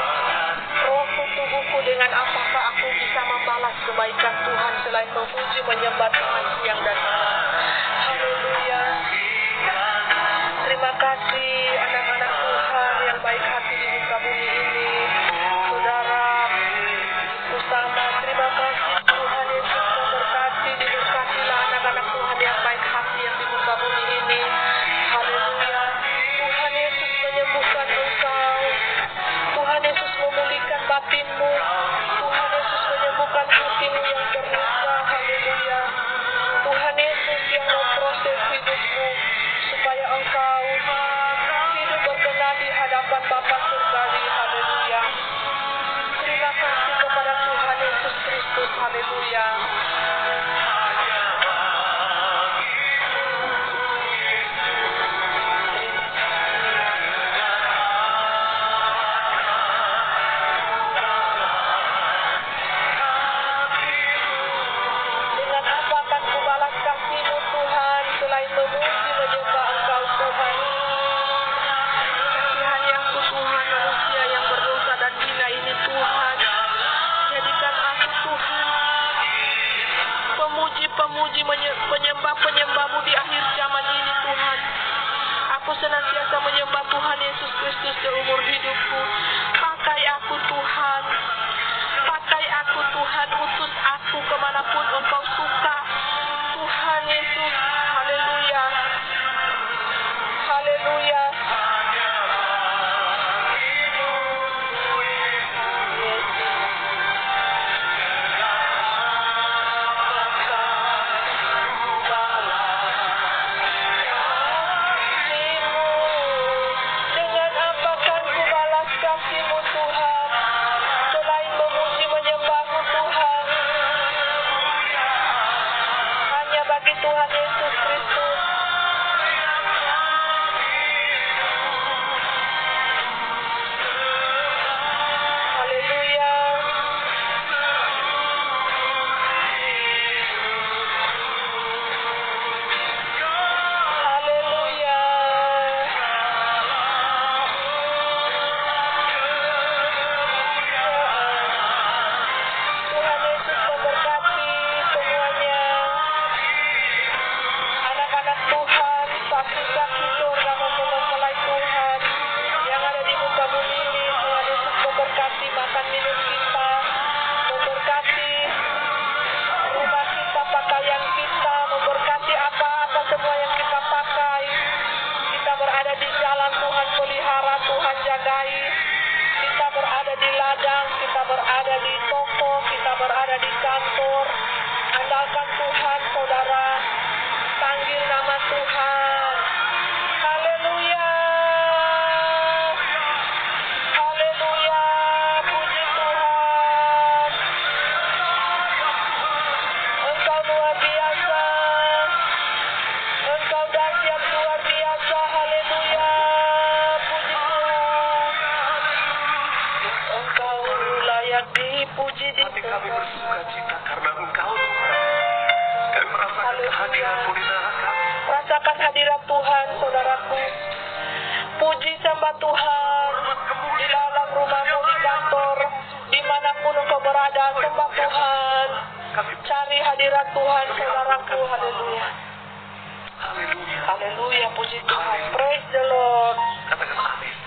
rohku, tubuhku. Dengan apakah aku bisa membalas kebaikan Tuhan selain memuji menyembah Tuhan siang dan malam. Haleluya. Terima kasih anak-anak Tuhan yang baik hati di muka bumi ini. Saudara, bersama terima kasih Tuhan Yesus memberkati, diberkatilah anak-anak Tuhan yang baik hati yang di muka bumi ini. Haleluya. Tuhan Yesus menyembuhkan engkau. Tuhan Yesus memulihkan batinmu. Tuhan Yesus menyembuhkan hatimu yang terluka. Haleluya. Tuhan Yesus yang memproses hidupmu supaya engkau hidup berkenan di hadapan Bapa Surgawi. Haleluya. Terima kasih kepada Tuhan Yesus Kristus. Haleluya. Penyembah-penyembahmu di akhir zaman ini Tuhan. Aku senantiasa menyembah Tuhan Yesus Kristus seumur hidupku. Pakai aku Tuhan. Pakai aku Tuhan. Utus aku kemanapun Engkau suka. Tuhan Yesus. Haleluya. Haleluya. Tuhan Yesus Kristus. Haleluya. Rasakan hadirat Tuhan, saudaraku. Puji sembah Tuhan. Di dalam rumahmu, di kantor, dimanapun engkau berada, sembah Tuhan. Cari hadirat Tuhan, saudaraku. Haleluya. Haleluya, puji Tuhan. Praise the Lord.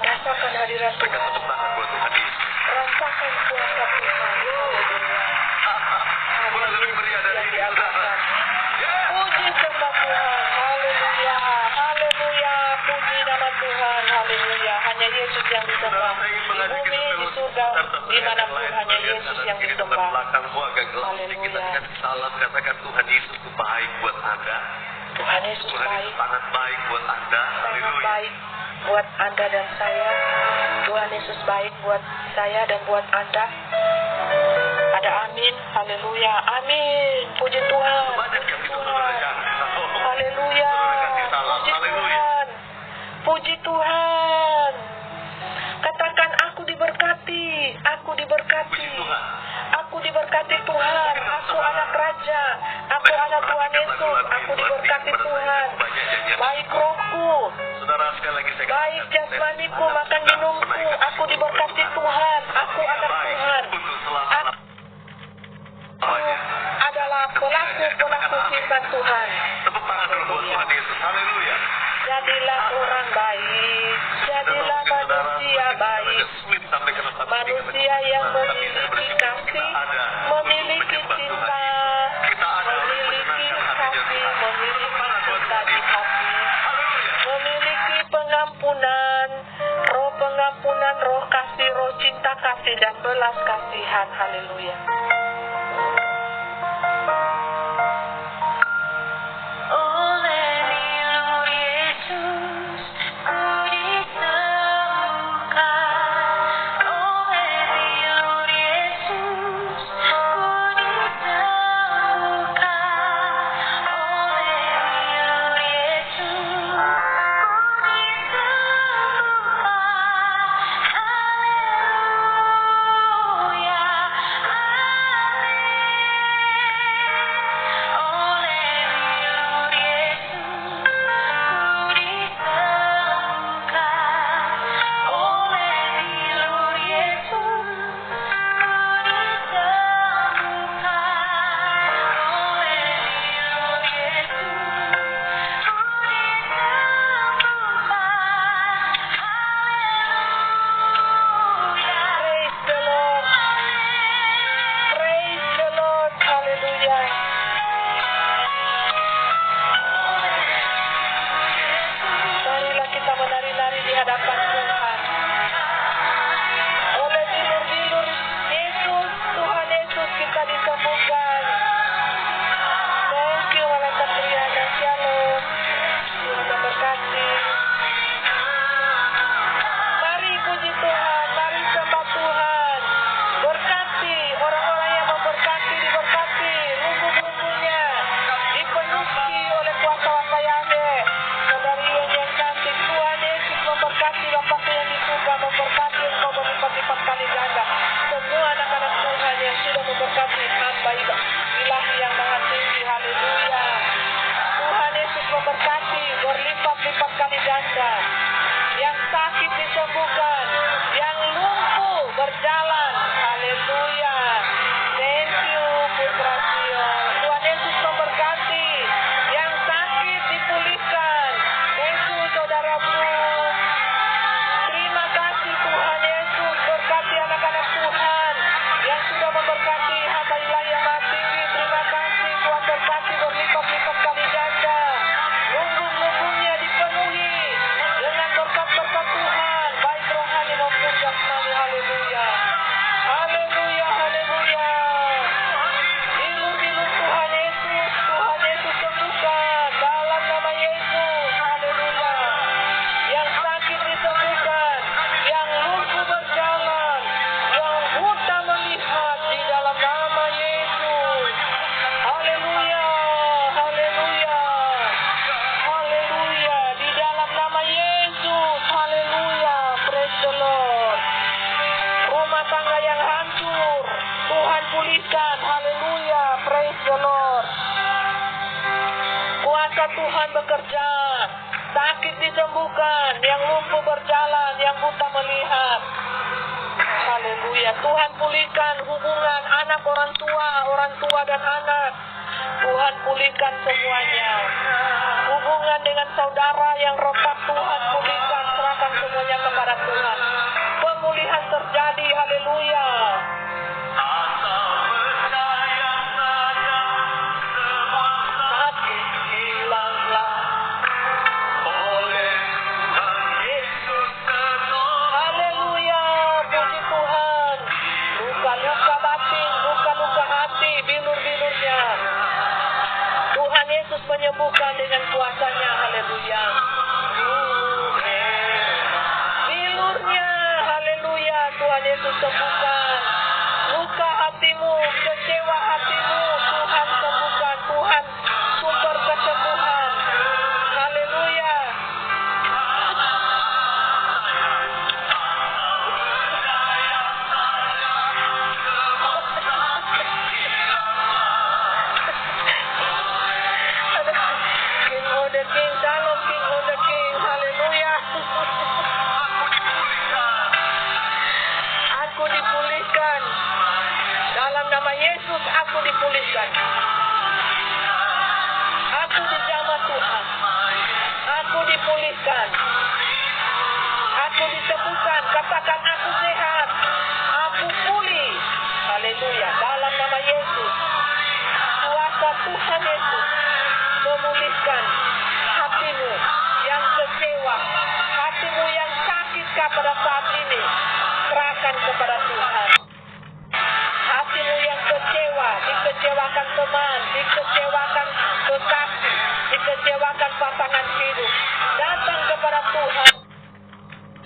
Rasakan hadirat Tuhan. Rasakan kuasa Tuhan. Haleluya. Puji sembah Tuhan. Haleluya. Haleluya. Puji nama Tuhan. Haleluya. Hanya Yesus yang disembah. Di bumi, di surga, dimanapun hanya Yesus yang disembah. Haleluya. Katakan Tuhan Yesus itu baik buat Anda. Tuhan Yesus baik. Sangat baik buat Anda. Sangat baik buat Anda dan saya. Tuhan Yesus baik buat saya dan buat Anda. Ada amin. Haleluya. Amin. Puji Tuhan. Puji Tuhan. Haleluya. Puji Tuhan. Puji Tuhan. Katakan aku diberkati. Aku diberkati. Aku diberkati Tuhan. Aku anak raja. Aku anak Tuhan Yesus. Aku diberkati Tuhan. Baik rohku, baik jasmaniku, makan minumku. Aku diberkati Tuhan. Aku anak Tuhan. Aku adalah pelaku firman Tuhan. Jadilah orang baik. Jadilah manusia baik. Manusia yang memiliki kasih, memiliki cinta, memiliki kasih, memiliki cinta di hati, memiliki pengampunan, roh kasih, roh cinta kasih, dan belas kasihan. Haleluya. Baik roh kuasa Tuhan bekerja. Sakit disembuhkan, yang lumpuh berjalan, yang buta melihat. Haleluya. Tuhan pulihkan hubungan anak orang tua dan anak. Tuhan pulihkan semuanya. Hubungan dengan saudara yang retak, Tuhan pulihkan, serahkan semuanya kepada Tuhan. Pemulihan terjadi, haleluya. Menyembuhkan dengan kuasanya, haleluya. Bilurnya, haleluya. Tuhan Yesus sembuhkan. Luka hatimu, kecewa hatimu, Tuhan sembuhkan. Tuhan sumber kesembuhan, haleluya. Yesus, aku dipulihkan. Aku dijamah Tuhan. Aku dipulihkan. Aku disembuhkan. Katakan aku sehat. Aku pulih. Haleluya. Dalam nama Yesus. Kuasa Tuhan Yesus memulihkan hatimu yang kecewa, hatimu yang sakit pada saat ini. Serahkan kepada Tuhan. Hatimu yang kecewa, dikecewakan teman, dikecewakan kekasih, dikecewakan pasangan hidup, datang kepada Tuhan,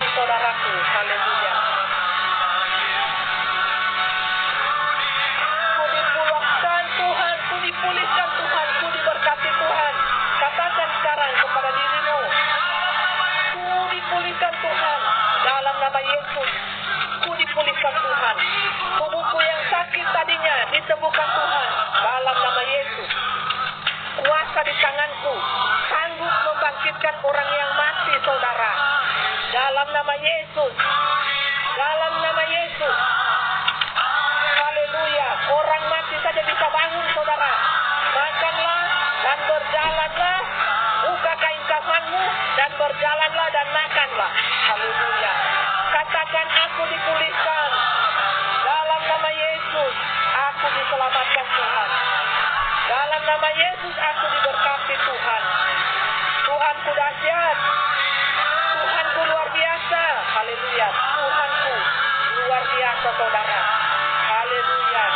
saudaraku, haleluya. Ku dipulihkan Tuhan, ku dipulihkan Tuhan, ku diberkati Tuhan. Katakan sekarang kepada dirimu, ku dipulihkan Tuhan, dalam nama Yesus. Ku dipulihkan Tuhan. Tubuhku yang sakit tadinya disembuhkan Tuhan dalam nama Yesus. Kuasa di tanganku sanggup membangkitkan orang yang mati, saudara. Dalam nama Yesus. Dalam nama Yesus. Haleluya. Orang mati saja bisa bangun, saudara. Makanlah dan berjalanlah. Buka kain kafanmu dan berjalanlah dan makanlah. Haleluya. Katakan aku dipulihkan. Dalam nama Yesus, aku diselamatkan Tuhan. Dalam nama Yesus, aku diberkati Tuhan. Tuhanku dahsyat. Tuhanku luar biasa. Haleluya. Tuhanku luar biasa, saudara. Haleluya.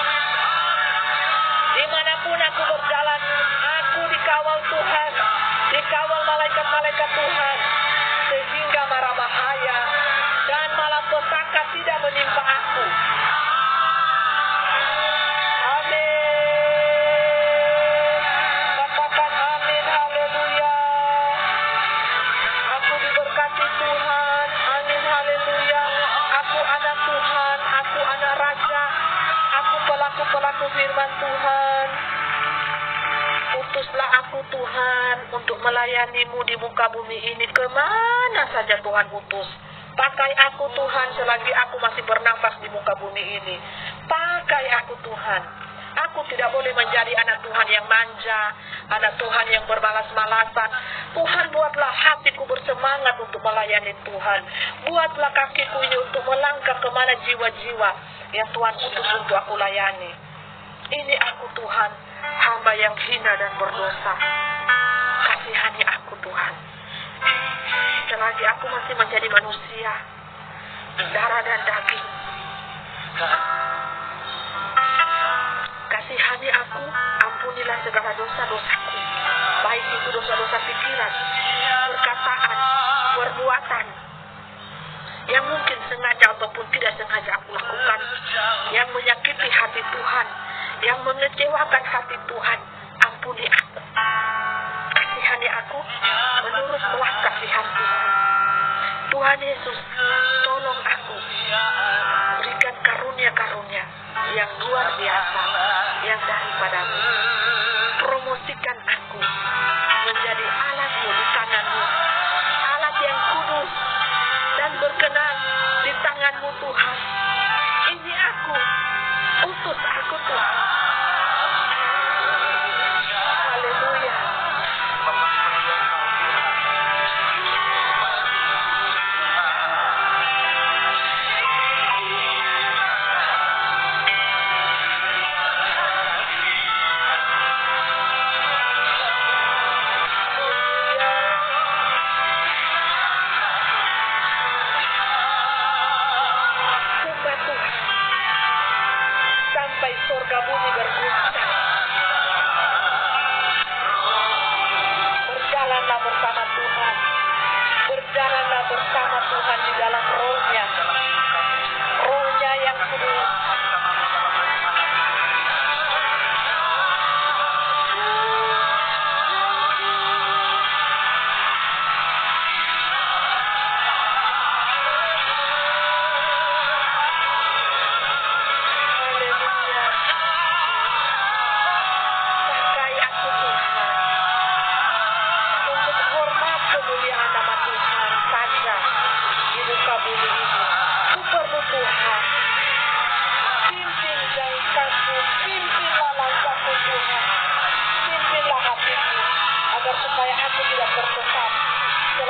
Dimanapun aku berjalan, aku dikawal Tuhan. Dikawal malaikat-malaikat Tuhan. Sehingga mara bahaya dan malapetaka tidak menimpa aku. Amin. Katakan amin, haleluya. Aku diberkati Tuhan, amin, haleluya. Aku anak Tuhan, aku anak Raja, aku pelaku-pelaku firman Tuhan. Utuslah aku Tuhan untuk melayanimu di muka bumi ini. Kemana saja Tuhan utus. Pakai aku Tuhan selagi aku masih bernafas di muka bumi ini. Pakai aku Tuhan. Aku tidak boleh menjadi anak Tuhan yang manja, anak Tuhan yang bermalas-malasan. Tuhan, buatlah hatiku bersemangat untuk melayani Tuhan. Buatlah kakiku ini untuk melangkah kemana jiwa-jiwa yang Tuhan utus untuk aku layani. Ini aku Tuhan, hamba yang hina dan berdosa. Kasihani aku Tuhan. Selagi aku masih menjadi manusia, darah dan daging. Kasihani aku, ampunilah segala dosa-dosaku. Baik itu dosa-dosa pikiran, perkataan, perbuatan, yang mungkin sengaja ataupun tidak sengaja aku lakukan, yang menyakiti hati Tuhan, yang mengecewakan hati Tuhan. Ampuni aku. Kasihani aku menurut belas kasihan Tuhan. Tuhan Yesus, tolong aku. Berikan karunia-karunia yang luar biasa yang daripadamu. Promosikan aku menjadi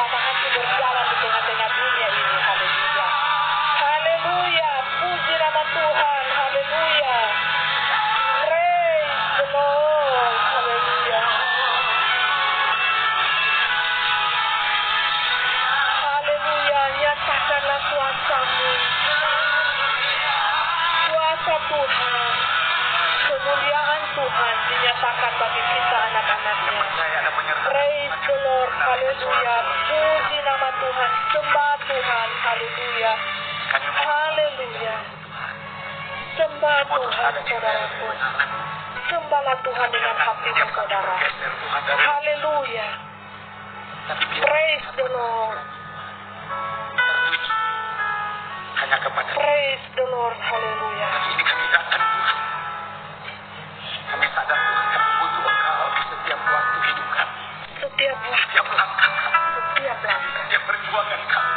selama aku berjalan di tengah-tengah dunia ini. Haleluya. Haleluya. Puji nama Tuhan. Haleluya. Praise the Lord. Haleluya. Haleluya. Nyatakanlah kuasa-Mu. Kuasa Tuhan. Kemuliaan Tuhan dinyatakan bagi kita anak-anaknya. Praise the Lord. Haleluya. Puji nama Tuhan. Sembah Tuhan. Haleluya. Haleluya. Sembah Tuhan, saudaraku. Sembahlah Tuhan dengan hatimu, saudara. Haleluya. Praise the Lord. Hanya kepada Praise the Lord. Haleluya. ini kami datang Tuhan. Kami sadar Tuhan kami butuh Engkau di setiap waktu hidup kami. Setiap Setiap langkah kami. setiap langkah Setiap perjuangan kami.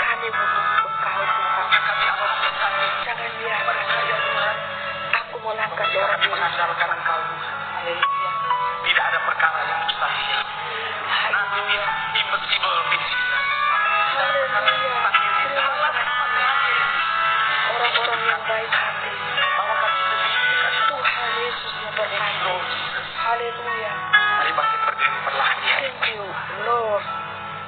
kami butuh Engkau, Tuhan. Yang kami alami kami. Jangan biarkan saja, Tuhan, aku melangkah Kami seorang diri. mengandalkan Engkau Tuhan. Haleluya. Tidak ada perkara yang mustahil. Haleluya. Impossible mission. Haleluya. Terima kasih orang-orang yang baik hati. Bahwa kami lebih dekat. Tuhan Yesus memberkati. Haleluya. Mari bangkit berdiri perlahan ya. Thank you, Lord.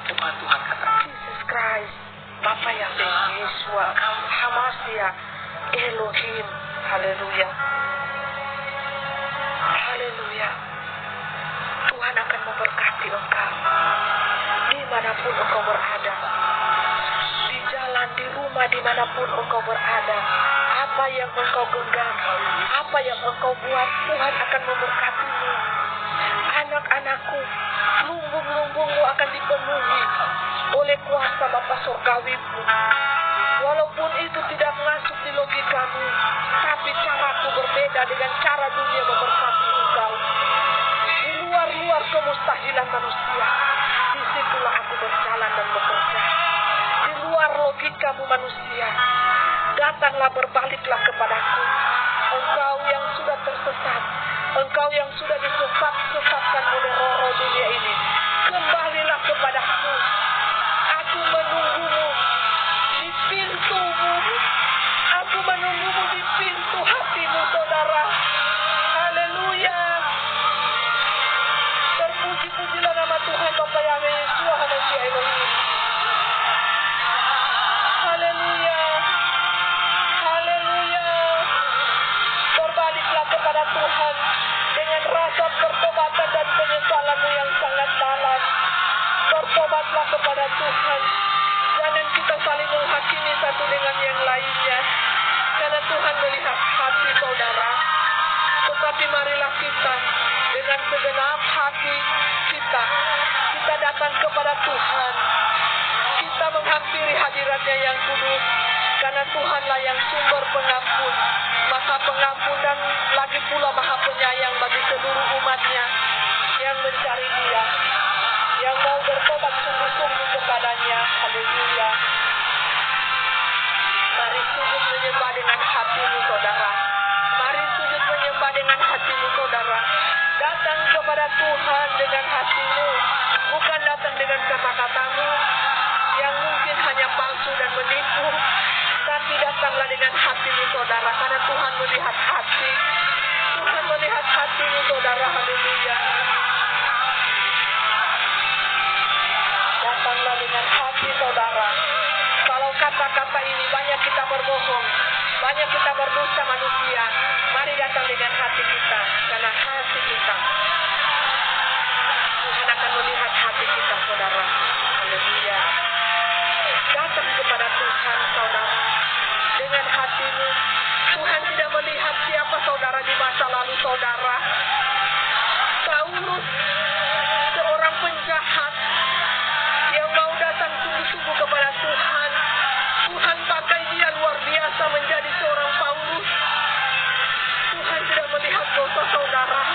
Tuhan Tuhan kata. Jesus Christ. Bapa yang Yeshua. Hamasya. Elohim. Haleluya. Haleluya. Tuhan akan memberkati engkau. Dimanapun engkau berada. Di jalan, di rumah, dimanapun engkau berada. Apa yang engkau genggam, apa yang engkau buat, Tuhan akan memberkatimu. Anak-anakku, lumbung-lumbungmu akan dipenuhi oleh kuasa Bapa Surgawimu. Walaupun itu tidak masuk di logikamu, tapi caraku berbeda dengan cara dunia memberkati engkau. Di luar-luar kemustahilan manusia, disitulah aku berjalan dan bekerja. Di luar logikamu manusia, datanglah berbaliklah kepadaku. Engkau yang sudah tersesat, engkau yang sudah disesatkan oleh roh-roh dunia ini, kembalilah kepadaku. Aku menunggumu di pintumu. Aku menunggumu di pintu hatimu, saudara. Haleluya. Terpuji-pujilah nama Tuhan Bapa Yahweh Yeshua Hamasya Elohim. Haleluya. Haleluya. Berbaliklah kepada Tuhan dengan rasa pertobatan dan penyesalanmu yang sangat dalam. Bertobatlah kepada Tuhan. Jangan kita saling menghakimi satu dengan yang lainnya. Karena Tuhan melihat hati saudara. Tetapi marilah kita dengan segenap hati kita datang kepada Tuhan. Kita menghampiri hadiratnya yang kudus. Karena Tuhanlah yang sumber pengampun, Maha Pengampun dan lagi pula Maha Penyayang bagi seluruh umatnya yang mencari Dia, yang mau bertobat sungguh-sungguh kepadanya. Haleluya. Mari sujud menyembah dengan hatimu, saudara. Mari sujud menyembah dengan hatimu, saudara. Datang kepada Tuhan dengan hatimu, bukan datang dengan kata-katamu yang mungkin hanya palsu dan menipu, tapi datanglah dengan hatimu, saudara, karena Tuhan melihat hati. Tuhan melihat hatimu, saudara. Haleluya. Datanglah dengan hati, saudara. Kalau kata-kata ini banyak kita berbohong, banyak kita berdusta manusia, mari datang dengan hati kita, karena hati kita Tuhan akan melihat hati kita, saudara. Haleluya. Datang kepada Tuhan, saudara, dengan hatimu. Tuhan tidak melihat siapa saudara di masa lalu, saudara. Saulus, seorang penjahat yang mau datang sungguh-sungguh kepada Tuhan. Tuhan pakai dia luar biasa menjadi seorang Paulus. Tuhan tidak melihat dosa saudara.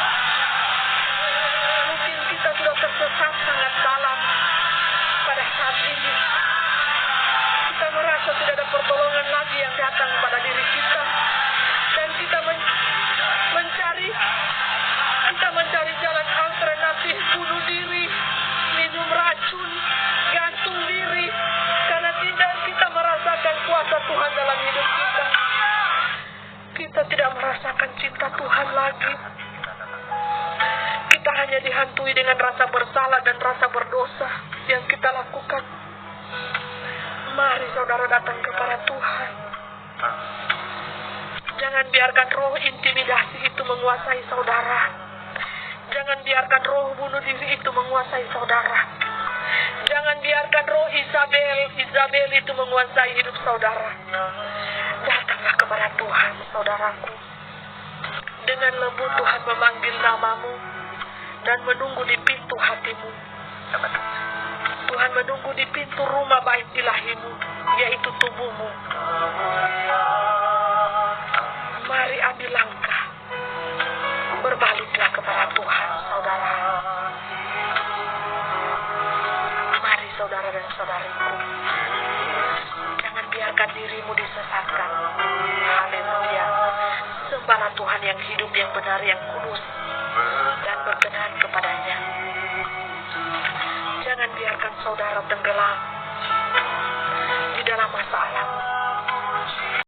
dipenuhi dengan rasa bersalah dan rasa berdosa yang kita lakukan. Mari saudara datang kepada Tuhan. Jangan biarkan roh intimidasi itu menguasai saudara. Jangan biarkan roh bunuh diri itu menguasai saudara. Jangan biarkan roh Isabel itu menguasai hidup saudara. Datanglah kepada Tuhan, saudaraku. Dengan lembut Tuhan memanggil namamu dan menunggu di pintu hatimu. Tuhan menunggu di pintu rumah bait ilahimu, yaitu tubuhmu. Mari ambil langkah. Berbaliklah kepada Tuhan, saudara. Mari saudara dan saudariku. Jangan biarkan dirimu disesatkan. Haleluya. Sembahlah Tuhan yang hidup, yang benar, yang kudus, dan berkenan kepadanya. Jangan biarkan saudara tenggelam